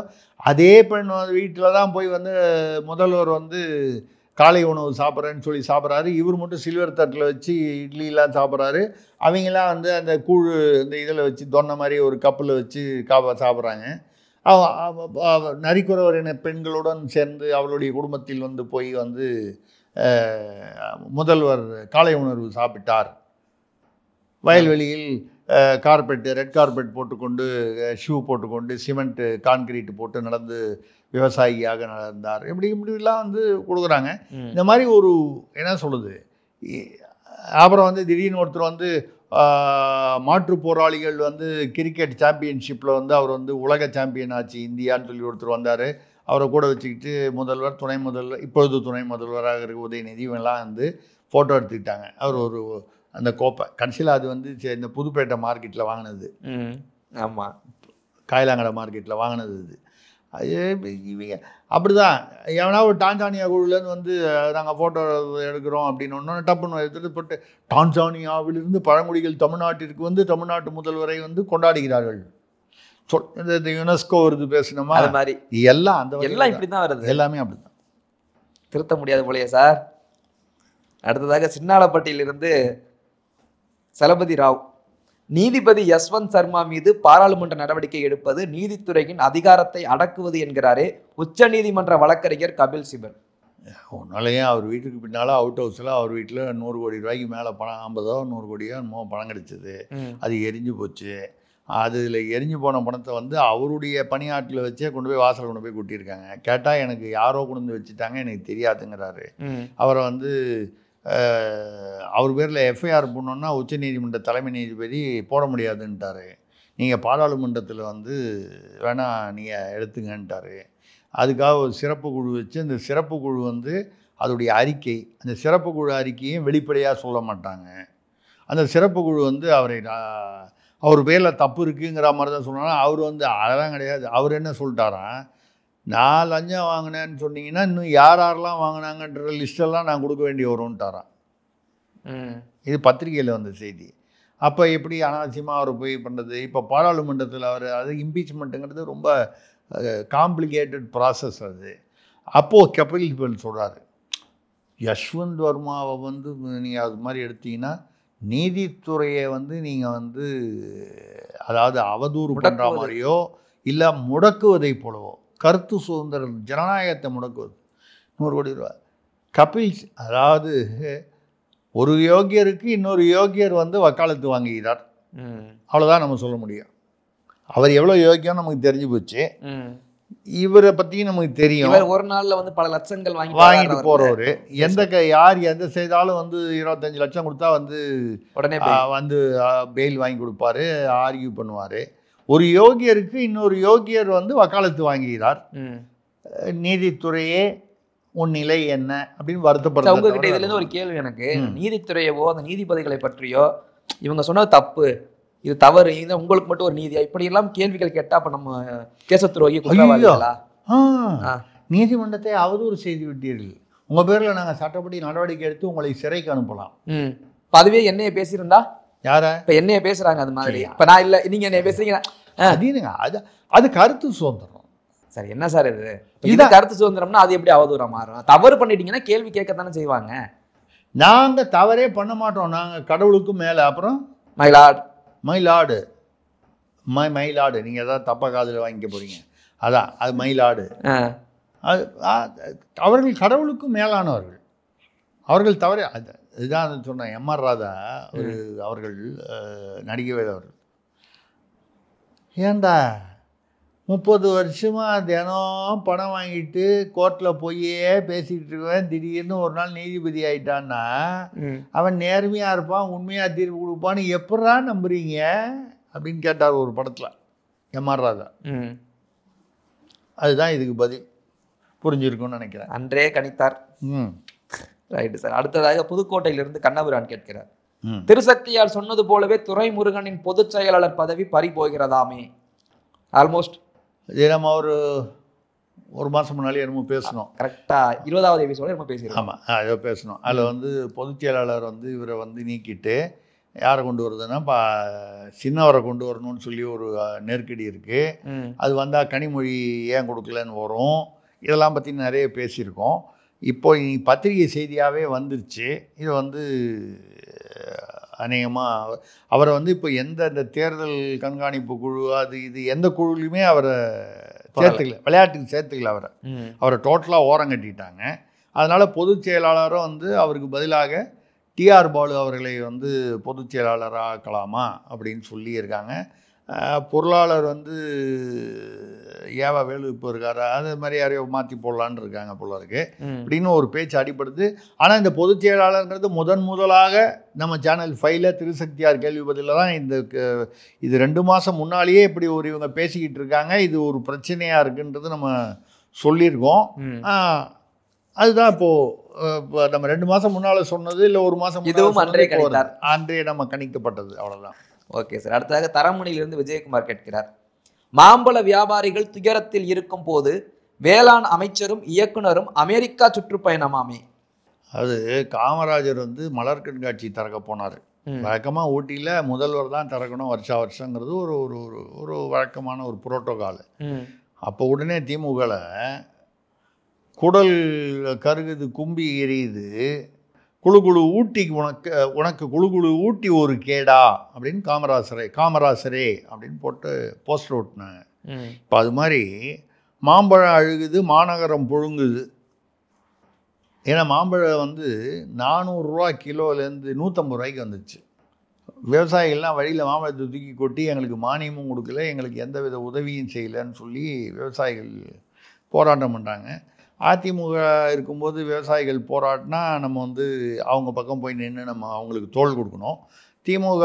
அதே பெண் வீட்டில் தான் போய் வந்து முதல்வர் வந்து காலை உணவு சாப்பிட்றேன்னு சொல்லி சாப்பிட்றாரு. இவர் மட்டும் சில்வர் தட்டில் வச்சு இட்லிலாம் சாப்பிட்றாரு. அவங்களாம் வந்து அந்த கூழ் இந்த இதில் வச்சு தொன்ன மாதிரி ஒரு கப்பில் வச்சு சாப்பிட்றாங்க. நரிக்குறவரின பெண்களுடன் சேர்ந்து அவளுடைய குடும்பத்தில் வந்து போய் வந்து முதல்வர் காலை உணர்வு சாப்பிட்டார். வயல்வெளியில் கார்பெட்டு, ரெட் கார்பெட் போட்டுக்கொண்டு, ஷூ போட்டுக்கொண்டு, சிமெண்ட்டு கான்கிரீட் போட்டு நடந்து விவசாயியாக நடந்தார். இப்படிலாம் வந்து கொடுக்குறாங்க. இந்த மாதிரி ஒரு என்ன சொல்லுது. அப்புறம் வந்து திடீர்னு ஒருத்தர் வந்து மாற்று போராளிகள் வந்து கிரிக்கெட் சாம்பியன்ஷிப்பில் வந்து அவர் வந்து உலக சாம்பியன் ஆச்சு இந்தியான்னு சொல்லி ஒருத்தர் வந்தார். அவரை கூட வச்சுக்கிட்டு முதல்வர், துணை முதல்வர், இப்பொழுது துணை முதல்வராக இருக்க உதயநிதி இவங்கெல்லாம் வந்து ஃபோட்டோ எடுத்துக்கிட்டாங்க. அவர் ஒரு அந்த கோப்பை கடைசியில் அது வந்து இந்த புதுப்பேட்டை மார்க்கெட்டில் வாங்கினது. ஆமாம், காயலாங்கடை மார்க்கெட்டில் வாங்கினது. அது இவங்க அப்படி தான் எவனா ஒரு டான்சானியா குழுலேருந்து வந்து நாங்கள் ஃபோட்டோ எடுக்கிறோம் அப்படின்னு ஒன்று டப்புன்னு எடுத்துகிட்டு போட்டு டான்சானியாவிலிருந்து பழங்குடிகள் தமிழ்நாட்டிற்கு வந்து தமிழ்நாட்டு முதல்வரை வந்து கொண்டாடுகிறார்கள். இந்த யுனெஸ்கோ வருது பேசணுமா, அது மாதிரி எல்லாம் அந்த எல்லாம் இப்படி தான் வருது. எல்லாமே அப்படி தான். திருத்த முடியாது போலையே சார். அடுத்ததாக சின்னாளப்பட்டியிலிருந்து சலபதி ராவ், நீதிபதி யஸ்வந்த் சர்மா மீது பாராளுமன்ற நடவடிக்கை எடுப்பது நீதித்துறையின் அதிகாரத்தை அடக்குவது என்கிறாரே உச்ச நீதிமன்ற வழக்கறிஞர் கபில் சிபல். ஒன்னாலேயே அவர் வீட்டுக்கு பின்னால் அவுட் ஹவுஸில் அவர் வீட்டில் 100 கோடி ரூபாய்க்கு மேலே பணம், 50 100 கோடியோ என்னமோ பணம் கிடைச்சது. அது எரிஞ்சு போச்சு. அதில் எரிஞ்சு போன பணத்தை வந்து அவருடைய பணியாட்டில் வச்சே கொண்டு போய் வாசல் கொண்டு போய் கூட்டியிருக்காங்க. கேட்டால் எனக்கு யாரோ கொண்டு வந்து வச்சுட்டாங்க, எனக்கு தெரியாதுங்கிறாரு. அவரை வந்து அவர் பேரில் எஃப்ஐஆர் போடணுன்னா உச்சநீதிமன்ற தலைமை நீதிபதி போட முடியாதுன்ட்டார். நீங்கள் பாராளுமன்றத்தில் வந்து வேணால் நீங்கள் எடுத்துங்கன்ட்டார். அதுக்காக ஒரு சிறப்பு குழு வச்சு அந்த சிறப்பு குழு வந்து அதோடைய அறிக்கை, அந்த சிறப்பு குழு அறிக்கையும் வெளிப்படையாக சொல்ல மாட்டாங்க. அந்த சிறப்பு குழு வந்து அவர் பேரில் தப்பு இருக்குங்கிற மாதிரி தான் சொன்னாலும் அவர் வந்து அதெல்லாம் கிடையாது. அவர் என்ன சொல்லிட்டாராம், நான் லஞ்சம் வாங்கினேன்னு சொன்னீங்கன்னா இன்னும் யாரெல்லாம் வாங்கினாங்கன்ற லிஸ்டெல்லாம் நான் கொடுக்க வேண்டி வரும்ன்ட்டாரான். இது பத்திரிகையில் வந்த செய்தி. அப்போ எப்படி அனாவசியமாக அவர் போய் பண்ணுறது. இப்போ பாராளுமன்றத்தில் அவர் அது இம்பீச்மெண்ட்டுங்கிறது ரொம்ப காம்ப்ளிகேட்டட் ப்ராசஸ் அது. அப்போது கபில் சிபல் சொல்கிறாரு, யஷ்வந்த் வர்மாவை வந்து நீங்கள் அது மாதிரி எடுத்தீங்கன்னா நீதித்துறையை வந்து நீங்கள் வந்து அதாவது அவதூறு பண்ணுற மாதிரியோ இல்லை முடக்குவதை போலவோ, கருத்து சுதந்திரம் ஜனநாயகத்தை முடக்குவது 100 கோடி ரூபா. கபில் அதாவது ஒரு யோகியருக்கு இன்னொரு யோகியர் வந்து வக்காலத்து வாங்குகிறார். அவ்வளோதான் நம்ம சொல்ல முடியும். அவர் எவ்வளோ யோகியம் நமக்கு தெரிஞ்சு போச்சு. இவரை பற்றியும் நமக்கு தெரியும். ஒரு நாளில் வந்து பல லட்சங்கள் வாங்கிட்டு போகிறவர். யார் எந்த செய்தாலும் வந்து 25 லட்சம் கொடுத்தா வந்து உடனே வந்து பெயில் வாங்கி கொடுப்பாரு, ஆர்கியூ பண்ணுவார். ஒரு யோகியருக்கு இன்னொரு யோகியர் வந்து வக்காலத்து வாங்குகிறார். நீதித்துறையே உன் நிலை என்ன அப்படின்னு வருத்தப்படுற. உங்ககிட்ட இதுலேருந்து ஒரு கேள்வி எனக்கு, நீதித்துறையவோ அந்த நீதிபதிகளை பற்றியோ இவங்க சொன்னது தப்பு, இது தவறு, இது உங்களுக்கு மட்டும் ஒரு நீதியா, இப்படி எல்லாம் கேள்விகள் கேட்டா அப்ப நம்ம தேசத்துரோகி குற்றவாளிகளா? நீதிமன்றத்தை அவதூறு செய்து விட்டீர்கள், உங்க பேர்ல நாங்க சட்டப்படி நடவடிக்கை எடுத்து உங்களை சிறைக்கு அனுப்பலாம். அதுவே என்னைய பேசியிருந்தா யார இப்ப என்னைய பேசுறாங்க அது மாதிரி. இப்ப நான் இல்ல, நீங்க என்னைய பேசுறீங்க, அது கருத்து சுதந்திரம். சரி, என்ன சார் இது கருத்து சுதந்திரம்னா அது எப்படி அவதூறா மாறும்? தவறு பண்ணிட்டீங்கன்னா கேள்வி கேட்கத்தானே செய்வாங்க. நாங்க தவறே பண்ண மாட்டோம், நாங்க கடவுளுக்கும் மேல. அப்புறம் மயிலாடு மயிலாடு நீங்கள் எதாவது தப்பாக காதில் வாங்கிக்க போகிறீங்க, அதான் அது மயிலாடு. அது அவர்கள் கடவுளுக்கும் மேலானவர்கள். அவர்கள் தவறே இதுதான் சொன்னேன். எம்ஆர் ராதா அவர்கள் நடிகை அவர்கள், ஏண்டா 30 வருஷமாக தினம் பணம் வாங்கிட்டு கோர்ட்டில் போயே பேசிக்கிட்டு இருக்கேன், திடீர்னு ஒரு நாள் நீதிபதி ஆகிட்டான்னா அவன் நேர்மையாக இருப்பான், உண்மையாக தீர்ப்பு கொடுப்பான்னு எப்படா நம்புறீங்க அப்படின்னு கேட்டார் ஒரு படத்தில் எம்ஆர் ராதா. அதுதான் இதுக்கு பதில். புரிஞ்சிருக்கும்னு நினைக்கிறேன். அன்றே கணித்தார். Right sir. அடுத்ததாக புதுக்கோட்டையிலிருந்து கண்ணபிரான் கேட்கிறார், திருசக்தியால் சொன்னது போலவே துரைமுருகனின் பொதுச் செயலாளர் பதவி பறி போகிறதாமே? ஆல்மோஸ்ட் இது நம்ம ஒரு ஒரு மாதம் முன்னாலே என்னமோ பேசணும். கரெக்டாக 20வது எபிசோட நம்ம பேசிடுவோம். ஆமாம், ஏதோ பேசணும். அதில் வந்து பொதுச் செயலாளர் வந்து இவரை வந்து நீக்கிட்டு யாரை கொண்டு வருதுன்னா சின்னவரை கொண்டு வரணும்னு சொல்லி ஒரு நெருக்கடி இருக்குது. அது வந்தால் கனிமொழி ஏன் கொடுக்கலன்னு வரும். இதெல்லாம் பற்றி நிறைய பேசியிருக்கோம். இப்போ பத்திரிகை செய்தியாகவே வந்துருச்சு. இது வந்து அநேகமாக அவரை வந்து இப்போ இந்த தேர்தல் கண்காணிப்பு குழு அது இது எந்த குழுலையுமே அவரை சேர்த்துக்கல, விளையாட்டுக்கு சேர்த்துக்கல. அவரை டோட்டலாக ஓரம் கட்டிட்டாங்க. அதனால் பொதுச் செயலாளரும் வந்து அவருக்கு பதிலாக டிஆர் பாலு அவர்களை வந்து பொதுச் செயலாளராக ஆக்கலாமா அப்படின்னு சொல்லியிருக்காங்க. பொருளாளர் வந்து ஏவா வேலு இப்போ இருக்காரா, அது மாதிரி யாரையோ மாற்றி போடலான்னு இருக்காங்க போல இருக்கு அப்படின்னு ஒரு பேச்சு அடிப்படுது. ஆனால் இந்த பொதுச் செயலாளர்ங்கிறது முதலாக நம்ம சேனல் 5ல் திருசக்தியார் கேள்வி பதிலில் தான் இது 2 மாதம் முன்னாலேயே இப்படி இவங்க பேசிக்கிட்டு இருக்காங்க. இது ஒரு பிரச்சனையாக இருக்குன்றது நம்ம சொல்லியிருக்கோம். அதுதான் இப்போது நம்ம 2 மாதம் முன்னால் சொன்னது, இல்லை 1 மாதம் இதுவும் அன்றே நம்ம கணிக்கப்பட்டது. அவ்வளோதான். Okay sir. அடுத்ததாக தரமணியிலிருந்து விஜயகுமார் கேட்கிறார், மாம்பழ வியாபாரிகள் துயரத்தில் இருக்கும் போது வேளாண் அமைச்சரும் இயக்குனரும் அமெரிக்கா சுற்றுப்பயணமாமே. அது காமராஜர் வந்து மலர் கண்காட்சி திறக்க போனார். வழக்கமாக ஊட்டியில் முதல்வர் தான் திறக்கணும் வருஷங்கிறது ஒரு ஒரு ஒரு வழக்கமான ஒரு புரோட்டோகால். அப்போ உடனே திமுகவில் குடல் கருகுது, கும்பி எரியுது, குழு ஊட்டிக்கு உனக்கு குழு ஊட்டி ஒரு கேடா அப்படின்னு காமராசரே அப்படின்னு போட்டு போஸ்டர் ஓட்டினாங்க. இப்போ அது மாதிரி மாம்பழம் அழுகுது, மாநகரம் புழுங்குது. ஏன்னா மாம்பழம் வந்து 400 ரூபா கிலோலேருந்து 150 ரூபாய்க்கு வந்துச்சு. விவசாயிகள்லாம் வழியில் மாம்பழத்தை தூக்கி கொட்டி எங்களுக்கு மானியமும் கொடுக்கல, எங்களுக்கு எந்த வித உதவியும் செய்யலைன்னு சொல்லி விவசாயிகள் போராட்டம் பண்ணுறாங்க. அதிமுக இருக்கும்போது விவசாயிகள் போராட்டினா நம்ம வந்து அவங்க பக்கம் போய் நின்று நம்ம அவங்களுக்கு தோள் கொடுக்கணும். திமுக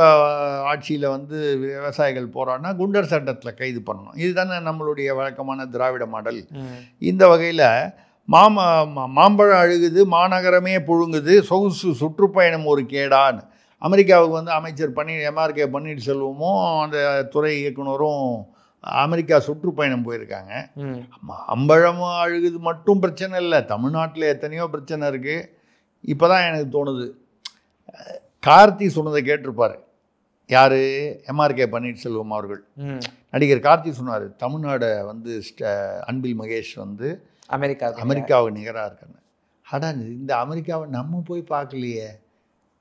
ஆட்சியில் வந்து விவசாயிகள் போராடினா குண்டர் சட்டத்தில் கைது பண்ணணும். இதுதானே நம்மளுடைய வழக்கமான திராவிட மாடல். இந்த வகையில் மாம்பழம் அழுகுது, மாநகரமே புழுங்குது, சொகுசு சுற்றுப்பயணம் ஒரு கேடான்னு அமெரிக்காவுக்கு வந்து அமைச்சர் MRK பன்னீர்செல்வமும் அந்த துறை இயக்குனரும் அமெரிக்கா சுற்றுப்பயணம் போயிருக்காங்க. மாம்பழமும் அழுகுது மட்டும் பிரச்சனை இல்லை, தமிழ்நாட்டில் எத்தனையோ பிரச்சனை இருக்குது. இப்போ தான் எனக்கு தோணுது, கார்த்தி சொன்னதை கேட்டிருப்பார். யார்? MRK பன்னீர்செல்வம் அவர்கள். நடிகர் கார்த்தி சொன்னார், தமிழ்நாடை வந்து அன்பில் மகேஷ் வந்து அமெரிக்காவுக்கு நிகராக இருக்காங்க. இந்த அமெரிக்காவை நம்ம போய் பார்க்கலையே,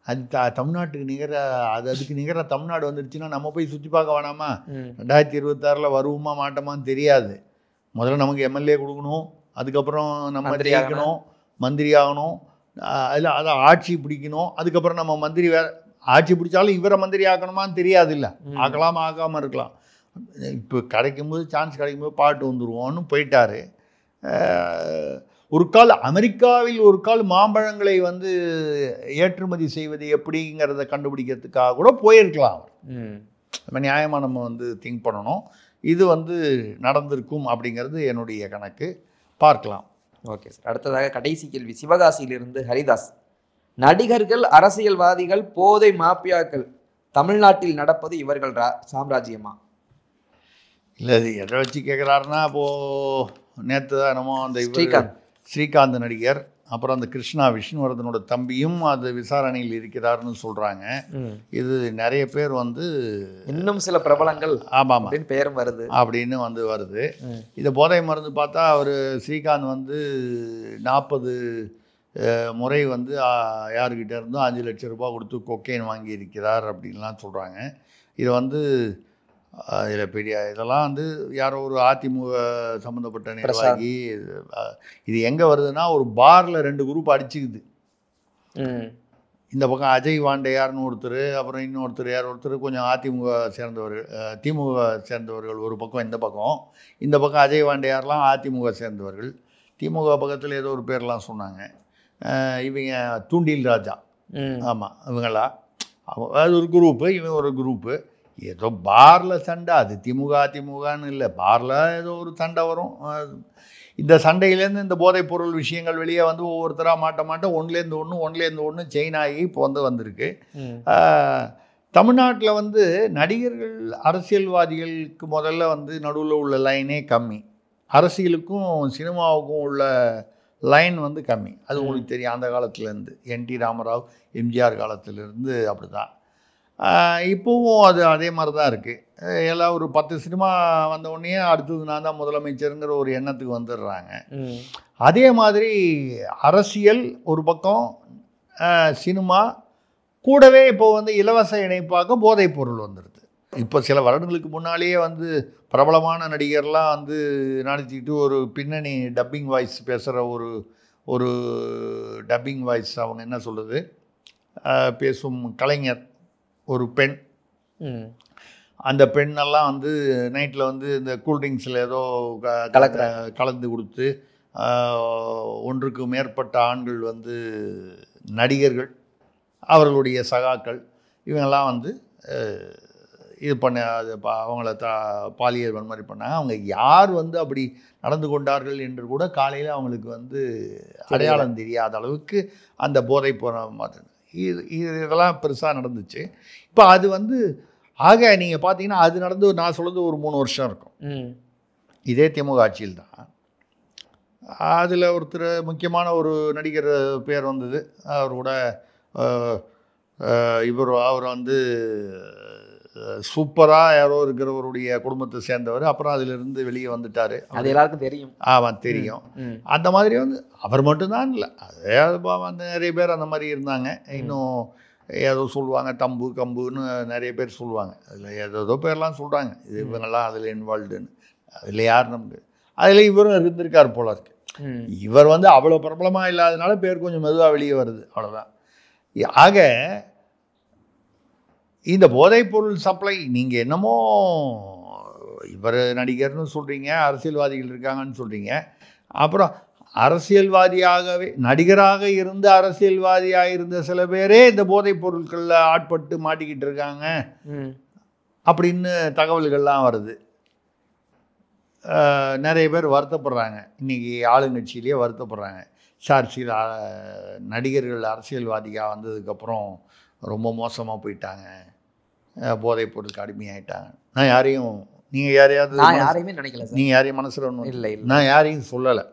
அது தமிழ்நாட்டுக்கு நிகராக அதுக்கு நிகராக தமிழ்நாடு வந்துடுச்சுன்னா நம்ம போய் சுற்றி பார்க்க வேணாமா? 2026 வருவோமா மாட்டோமான்னு தெரியாது. முதல்ல நமக்கு MLA கொடுக்கணும், அதுக்கப்புறம் நம்ம ஜெயிக்கணும், மந்திரி ஆகணும், அதில் அதை ஆட்சி பிடிக்கணும், அதுக்கப்புறம் நம்ம மந்திரி ஆட்சி பிடிச்சாலும் இவரை மந்திரி ஆக்கணுமான்னு தெரியாது. இல்லை, ஆக்கலாம் ஆக்காமல் இருக்கலாம். இப்போ சான்ஸ் கிடைக்கும்போது பாட்டு வந்துடுவோன்னு போயிட்டார். அமெரிக்காவில் ஒரு கால் மாம்பழங்களை வந்து ஏற்றுமதி செய்வது எப்படிங்கிறத கண்டுபிடிக்கிறதுக்காக கூட போயிருக்கலாம். நம்ம நியாயமாக நம்ம வந்து திங்க் பண்ணணும். இது வந்து நடந்திருக்கும் அப்படிங்கிறது என்னுடைய கணக்கு. பார்க்கலாம். Okay sir. அடுத்ததாக கடைசி கேள்வி சிவகாசியிலிருந்து ஹரிதாஸ், நடிகர்கள், அரசியல்வாதிகள், போதை மாஃபியாக்கள் தமிழ்நாட்டில் நடப்பது இவர்கள் சாம்ராஜ்யமா? இல்லை, இது எதை வச்சு கேட்குறாருன்னா, இப்போது நேற்று தான் என்னமோ அந்த ஸ்ரீகாந்த் நடிகர், அப்புறம் அந்த கிருஷ்ணா விஷ்ணுவர்தனோட தம்பியும் அது விசாரணையில் இருக்கிறாருன்னு சொல்கிறாங்க. இது நிறைய பேர் வந்து இன்னும் சில பிரபலங்கள் ஆமாம் பெயரும் வருது அப்படின்னு வந்து வருது. இதை போதை மருந்து பார்த்தா அவர் ஸ்ரீகாந்த் வந்து 40 முறை வந்து யாருக்கிட்ட இருந்தோ 5 லட்சம் ரூபாய் கொடுத்து கொக்கைன் வாங்கியிருக்கிறார் அப்படின்லாம் சொல்கிறாங்க. இதை வந்து இதில் பெரிய இதெல்லாம் வந்து யாரோ ஒரு அதிமுக சம்மந்தப்பட்ட நிர்வாகி. இது எங்கே வருதுன்னா, ஒரு பாரில் 2 குரூப் அடிச்சுக்குது. இந்த பக்கம் அஜய் வாண்டையார்னு ஒருத்தர், அப்புறம் இன்னொருத்தர் கொஞ்சம் அதிமுக சேர்ந்தவர்கள், திமுக சேர்ந்தவர்கள் ஒரு பக்கம், இந்த பக்கம் அஜய் வாண்டையார்லாம் அதிமுக சேர்ந்தவர்கள். திமுக பக்கத்தில் ஏதோ ஒரு பேர்லாம் சொன்னாங்க. இவங்க தூண்டில் ராஜா, ஆமாம், இவங்களா, அது ஒரு குரூப்பு, இவங்க ஒரு குரூப்பு. ஏதோ பாரில் சண்டை, அது அதிமுகன்னு இல்லை, பாரில் ஏதோ ஒரு சண்டை வரும். இந்த சண்டையிலேருந்து இந்த போதைப் பொருள் விஷயங்கள் வெளியே வந்து ஒவ்வொருத்தராக மாட்ட ஒன்றுலேருந்து ஒன்று செயின் ஆகி இப்போ வந்திருக்கு. தமிழ்நாட்டில் வந்து நடிகர்கள், அரசியல்வாதிகளுக்கு முதல்ல வந்து நடுவில் உள்ள லைனே கம்மி. அரசியலுக்கும் சினிமாவுக்கும் உள்ள லைன் வந்து கம்மி. அது உங்களுக்கு தெரியும், அந்த காலத்துலேருந்து என்டி ராமராவ் எம்ஜிஆர் காலத்திலேருந்து அப்படி தான். இப்போவும் அது அதே மாதிரி தான் இருக்குது. எல்லாம் ஒரு 10 சினிமா வந்த உடனே அடுத்தது நான் தான் முதலமைச்சருங்கிற ஒரு எண்ணத்துக்கு வந்துடுறாங்க. அதே மாதிரி அரசியல் ஒரு பக்கம், சினிமா கூடவே இப்போ வந்து இலவச இணைப்பாக போதைப் பொருள் வந்துடுது. இப்போ சில வருடங்களுக்கு முன்னாலேயே வந்து பிரபலமான நடிகர்லாம் வந்து நடிச்சுக்கிட்டு ஒரு பின்னணி டப்பிங் வாய்ஸ் பேசுகிற ஒரு டப்பிங் வாய்ஸ், அவங்க என்ன சொல்கிறது, பேசும் கலைஞர், ஒரு பெண். அந்த பெண்ணெல்லாம் வந்து நைட்டில் வந்து இந்த கூல்ட்ரிங்க்ஸில் ஏதோ கலந்து கொடுத்து ஒன்றுக்கு மேற்பட்ட ஆண்கள் வந்து நடிகர்கள், அவர்களுடைய சகாக்கள், இவங்கெல்லாம் வந்து இது பண்ண அது அவங்கள பாலியல் வன்முறை பண்ணாங்க. அவங்க யார் வந்து அப்படி நடந்து கொண்டார்கள் என்று கூட காலையில் அவங்களுக்கு வந்து அடையாளம் தெரியாத அளவுக்கு அந்த போதை போகிற மாதிரி இதெல்லாம் பெருசாக நடந்துச்சு. இப்போ அது வந்து ஆக நீங்கள் பார்த்தீங்கன்னா அது நடந்து நான் சொல்கிறது ஒரு 3 வருஷம் இருக்கும். இதே திமுக ஆட்சியில் தான். அதில் ஒருத்தர் முக்கியமான ஒரு நடிகர் பேர் வந்தது. அவரோட அவர் வந்து சூப்பராக யாரோ இருக்கிறவருடைய குடும்பத்தை சேர்ந்தவர். அப்புறம் அதிலிருந்து வெளியே வந்துட்டார். அது எல்லாருக்கும் தெரியும். தெரியும். அந்த மாதிரி வந்து அவர் மட்டும்தான் இல்லை, அதே வந்து நிறைய பேர் அந்த மாதிரி இருந்தாங்க. இன்னும் ஏதோ சொல்லுவாங்க, தம்பு கம்புன்னு நிறைய பேர் சொல்லுவாங்க. அதில் ஏதோ பேர்லாம் சொல்கிறாங்க, இது இவங்கெல்லாம் அதில் இன்வால்வ்டுன்னு. அதில் யார் நமக்கு, அதில் இவரும் இருந்திருக்கார் போல இருக்கு. இவர் வந்து அவ்வளோ பிரபலமாக இல்லாதனால பேர் கொஞ்சம் மெதுவாக வெளியே வருது, அவ்வளோதான். ஆக இந்த போதைப்பொருள் சப்ளை, நீங்கள் என்னமோ இவர் நடிகர்னு சொல்கிறீங்க, அரசியல்வாதிகள் இருக்காங்கன்னு சொல்கிறீங்க. அப்புறம் அரசியல்வாதியாகவே நடிகராக இருந்து அரசியல்வாதியாக இருந்த சில பேரே இந்த போதைப் பொருட்களில் ஆட்பட்டு மாட்டிக்கிட்டு இருக்காங்க அப்படின்னு தகவல்கள்லாம் வருது. நிறைய பேர் வருத்தப்படுறாங்க, இன்றைக்கி ஆளுங்கட்சியிலேயே வருத்தப்படுறாங்க. சார் சில நடிகர்கள் அரசியல்வாதியாக வந்ததுக்கப்புறம் ரொம்ப மோசமாக போயிட்டாங்க, போதைப் பொருளுக்கு அடிமையாயிட்டாங்க. நான் யாரையும், நீங்கள் யாரையுமே நினைக்கல, நீங்கள் யாரையும் மனசில் ஒன்றும் இல்லை, நான் யாரையும் சொல்லலை,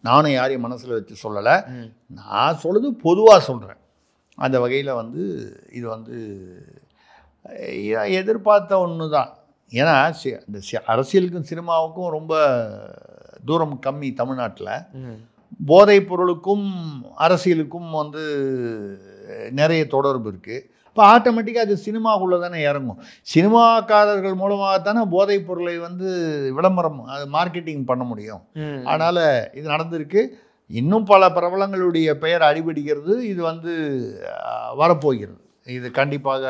நானும் யாரையும் மனசில் வச்சு சொல்லலை. நான் சொல்கிறது பொதுவாக சொல்கிறேன். அந்த வகையில் வந்து இது வந்து எதிர்பார்த்த ஒன்று தான். ஏன்னா இந்த அரசியலுக்கும் சினிமாவுக்கும் ரொம்ப தூரம் கம்மி தமிழ்நாட்டில். போதைப் பொருளுக்கும் அரசியலுக்கும் வந்து நிறைய தொடர்பு இருக்குது. இப்போ ஆட்டோமேட்டிக்காக அது சினிமாவுக்குள்ளே தானே இறங்கும். சினிமாக்காரர்கள் மூலமாக தானே போதைப் பொருளை வந்து விளம்பரம், அது மார்க்கெட்டிங் பண்ண முடியும். அதனால் இது நடந்திருக்கு. இன்னும் பல பிரபலங்களுடைய பெயர் அடிபடிக்கிறது. இது வந்து வரப்போகிறது. இது கண்டிப்பாக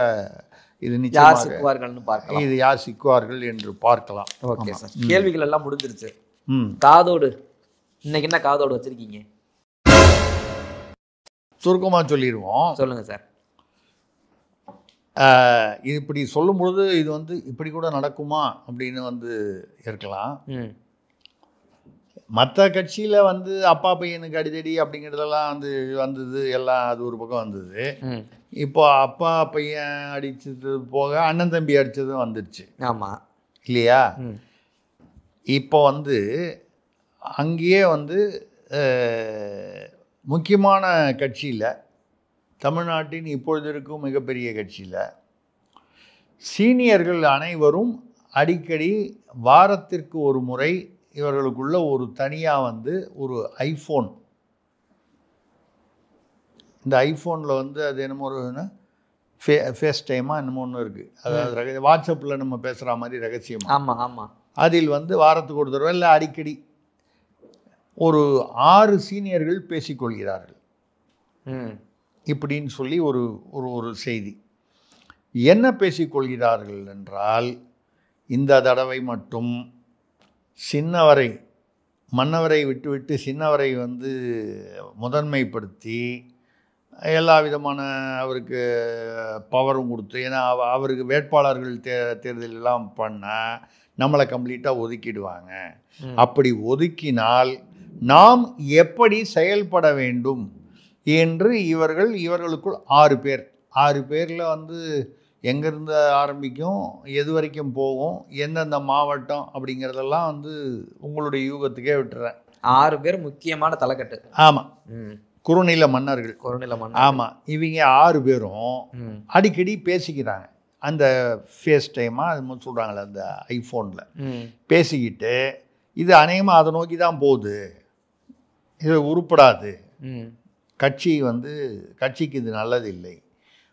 இது நிச்சயமாக இது யார் சிக்குவார்கள் என்று பார்க்கலாம். ஓகே சார், கேள்விகள் எல்லாம் முடிஞ்சிருச்சு. காதோடு இன்னைக்கு என்ன காதோடு வச்சிருக்கீங்க? சுருக்கமாக சொல்லிடுவோம். சொல்லுங்கள் சார். இது இப்படி சொல்லும் பொழுது இது வந்து இப்படி கூட நடக்குமா அப்படின்னு வந்து இருக்கலாம். மற்ற கட்சியில் வந்து அப்பா பையனுக்கு அடிதடி அப்படிங்கிறதெல்லாம் வந்து வந்தது, எல்லாம் அது ஒரு பக்கம் வந்தது. இப்போ அப்பா பையன் அடித்தது போக அண்ணன் தம்பி அடித்ததும் வந்துடுச்சு. ஆமாம் இல்லையா? இப்போ வந்து அங்கேயே வந்து முக்கியமான கட்சியில், தமிழ்நாட்டின் இப்பொழுது இருக்கும் மிகப்பெரிய கட்சியில் சீனியர்கள் அனைவரும் அடிக்கடி வாரத்திற்கு ஒரு முறை இவர்களுக்குள்ள ஒரு தனியாக வந்து ஒரு ஐஃபோன், இந்த ஐஃபோனில் வந்து அது என்னமோ ஒரு ஃபேஸ் டைமாக என்னமோ ஒன்று இருக்குது. அதாவது வாட்ஸ்அப்பில் நம்ம பேசுகிற மாதிரி ரகசியம். ஆமாம் ஆமாம். அதில் வந்து வாரத்துக்கு ஒரு தடவை இல்லை அடிக்கடி ஒரு 6 சீனியர்கள் பேசிக்கொள்கிறார்கள் இப்படின்னு சொல்லி ஒரு ஒரு செய்தி. என்ன பேசிக்கொள்கிறார்கள் என்றால், இந்த தடவை மட்டும் சின்னவரை மன்னவரை விட்டுவிட்டு சின்னவரை வந்து முதன்மைப்படுத்தி எல்லா விதமான அவருக்கு பவரும் கொடுத்து, ஏன்னா அவருக்கு வேட்பாளர்கள் தேர்தலெல்லாம் பண்ணால் நம்மளை கம்ப்ளீட்டாக ஒதுக்கிடுவாங்க. அப்படி ஒதுக்கினால் நாம் எப்படி செயல்பட வேண்டும் என்று இவர்களுக்குள் 6 பேரில் வந்து எங்கேருந்து ஆரம்பிக்கும், எது வரைக்கும் போகும், எந்தெந்த மாவட்டம் அப்படிங்கிறதெல்லாம் வந்து உங்களுடைய யூகத்துக்கே விட்டுறேன். 6 பேர் முக்கியமான தலைக்கட்டு. ஆமாம், குறுநில மன்னர்கள். குறுநில மன்னர். ஆமாம், இவங்க 6 பேரும் அடிக்கடி பேசிக்கிறாங்க. அந்த ஃபேஸ் டைமாக அது மாதிரி சொல்கிறாங்களே அந்த ஐஃபோனில் பேசிக்கிட்டு, இது அநேகமாக அதை நோக்கி தான் போகுது, இது உருப்படாது, கட்சிக்கு இது நல்லது இல்லை.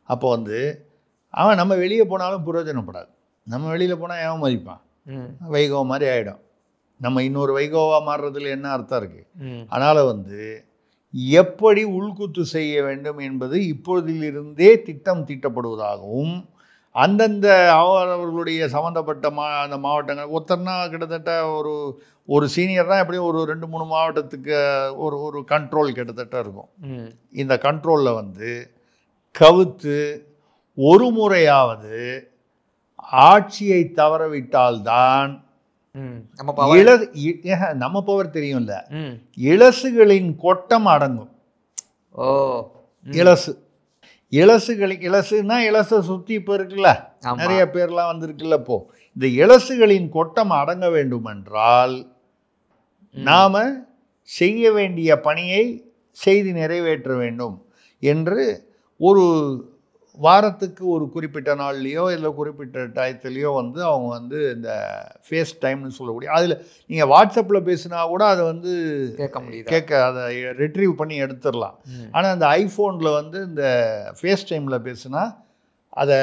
அப்போ வந்து அவன் நம்ம வெளியே போனாலும் பிரயோஜனப்படாது. நம்ம வெளியில் போனால் ஏன் மதிப்பான், வைகோ மாதிரி ஆகிடும். நம்ம இன்னொரு வைகோவாக மாறுறதுல என்ன அர்த்தம் இருக்குது? அதனால் வந்து எப்படி உள்குத்து செய்ய வேண்டும் என்பது இப்பொழுதிலிருந்தே திட்டம் தீட்டப்படுவதாகவும், அந்தந்த அவர்களுடைய சம்மந்தப்பட்ட அந்த மாவட்டங்கள் ஒருத்தர்னா கிட்டத்தட்ட ஒரு சீனியர்னால் எப்படியும் ஒரு 2-3 மாவட்டத்துக்கு ஒரு கண்ட்ரோல் கிட்டத்தட்ட இருக்கும். இந்த கண்ட்ரோலில் வந்து கவுத்து ஒரு முறையாவது ஆட்சியை தவறவிட்டால்தான் நம்ம பவர் தெரியும்ல, இலசுகளின் கொட்டம் அடங்கும். இலசுன்னா இலசை சுற்றி இப்போ இருக்குல்ல, நிறைய பேர்லாம் வந்திருக்குல்ல. இப்போ இந்த இலசுகளின் கொட்டம் அடங்க வேண்டும் என்றால் நாம செய்ய வேண்டிய பணியை செய்து நிறைவேற்ற வேண்டும் என்று ஒரு வாரத்துக்கு ஒரு குறிப்பிட்ட நாள்லேயோ இல்லை குறிப்பிட்ட டயத்துலேயோ வந்து அவங்க வந்து இந்த ஃபேஸ் டைம்னு சொல்லக்கூடிய, அதில் நீங்கள் வாட்ஸ்அப்பில் பேசினா கூட அதை வந்து அதை ரிட்ரீவ் பண்ணி எடுத்துடலாம். ஆனால் அந்த ஐஃபோனில் வந்து இந்த ஃபேஸ் டைமில் பேசுனா அதை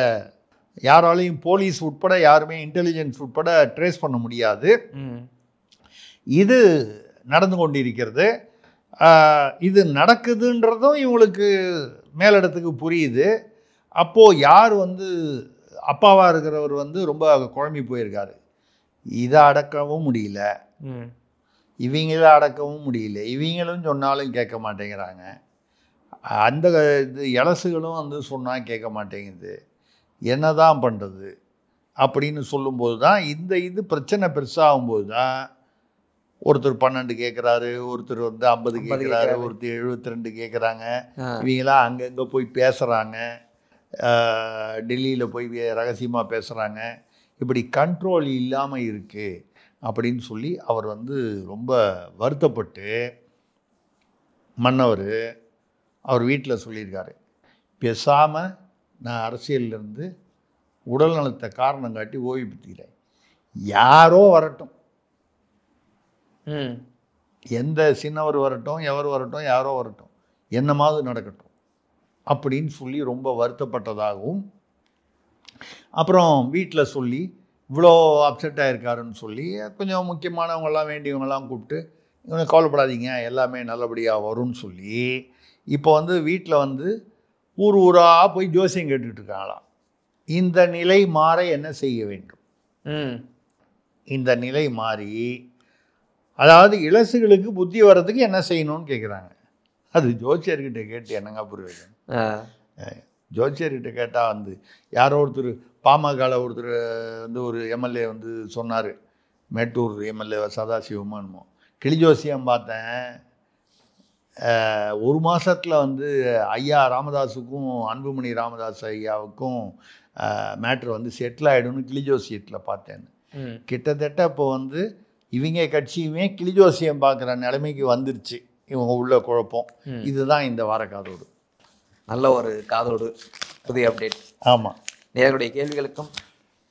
யாராலையும் போலீஸ் உட்பட யாருமே இன்டெலிஜென்ஸ் உட்பட ட்ரேஸ் பண்ண முடியாது. இது நடந்து கொண்டிருக்கிறது. இது நடக்குதுன்றதும் இவங்களுக்கு மேலிடத்துக்கு புரியுது. அப்போது யார் வந்து அப்பாவாக இருக்கிறவர் வந்து ரொம்ப குழம்பி போயிருக்காரு. இதை அடக்கவும் முடியல, இவங்கள அடக்கவும் முடியல, இவங்களும் சொன்னாலும் கேட்க மாட்டேங்கிறாங்க, அந்த இது இலசுகளும் வந்து சொன்னால் கேட்க மாட்டேங்குது, என்ன தான் பண்ணுறது அப்படின்னு சொல்லும்போது தான் இது பிரச்சனை பெருசாகும்போது தான் ஒருத்தர் 12 கேட்குறாரு, ஒருத்தர் வந்து 50 கேட்குறாரு, ஒருத்தர் 72 கேட்குறாங்க. இவங்களாம் அங்கங்கே போய் பேசுகிறாங்க, டெல்லியில் போய் ரகசியமாக பேசுகிறாங்க. இப்படி கண்ட்ரோல் இல்லாமல் இருக்குது அப்படின்னு சொல்லி அவர் வந்து ரொம்ப வருத்தப்பட்டு மன்னவர் அவர் வீட்டில் சொல்லியிருக்காரு, பேசாமல் நான் அரசியலிருந்து உடல் நலத்தை காரணம் காட்டி ஓய்வு பெற்றுக்கிறேன், யாரோ வரட்டும், எந்த சின்னவர் வரட்டும், எவர் வரட்டும், யாரோ வரட்டும், என்னமாவது நடக்கட்டும் அப்படின்னு சொல்லி ரொம்ப வருத்தப்பட்டதாகவும், அப்புறம் வீட்டில் சொல்லி இவ்வளோ அப்செட் ஆகிருக்காருன்னு சொல்லி கொஞ்சம் முக்கியமானவங்கெல்லாம் வேண்டியவங்கெல்லாம் கூப்பிட்டு இவங்க கவலைப்படாதீங்க எல்லாமே நல்லபடியாக வரும்னு சொல்லி இப்போ வந்து வீட்டில் வந்து ஊராக போய் ஜோசியம் கேட்டுக்கிட்டு இருக்காங்களாம். இந்த நிலை மாற என்ன செய்ய வேண்டும்? இந்த நிலை மாறி அதாவது இலசுகளுக்கு புத்தி வர்றதுக்கு என்ன செய்யணும்னு கேட்குறாங்க. அது ஜோசியர்கிட்ட கேட்டு என்னங்க புரியுது? ஜோசியர்கிட்ட கேட்டால் வந்து யாரோ ஒருத்தர் பாமகவில் ஒருத்தர் வந்து ஒரு எம்எல்ஏ வந்து சொன்னார், மேட்டூர் எம்எல்ஏ சதாசிவமானுமோ, கிளி ஜோசியம் பார்த்தேன், 1 மாதத்தில் வந்து ஐயா ராமதாஸுக்கும் அன்புமணி ராமதாஸ் ஐயாவுக்கும் மேட்ரு வந்து செட்டில் ஆகிடும்னு கிளி ஜோசியத்தில் பார்த்தேன்னு. கிட்டத்தட்ட இப்போ வந்து இவங்க கட்சியுமே கிளி ஜோசியம் பார்க்குற நிலைமைக்கு வந்துருச்சு. இவங்க உள்ள குழப்பம். இதுதான் இந்த வார காதோடு. நல்ல ஒரு காதோடு புதிய அப்டேட். ஆமாம், நேயர்களுடைய கேள்விகளுக்கும்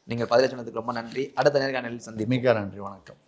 நீங்கள் பதில் சொன்னதுக்கு ரொம்ப நன்றி. அடுத்த நேர்காணலில் சந்திப்போம். மிக நன்றி, வணக்கம்.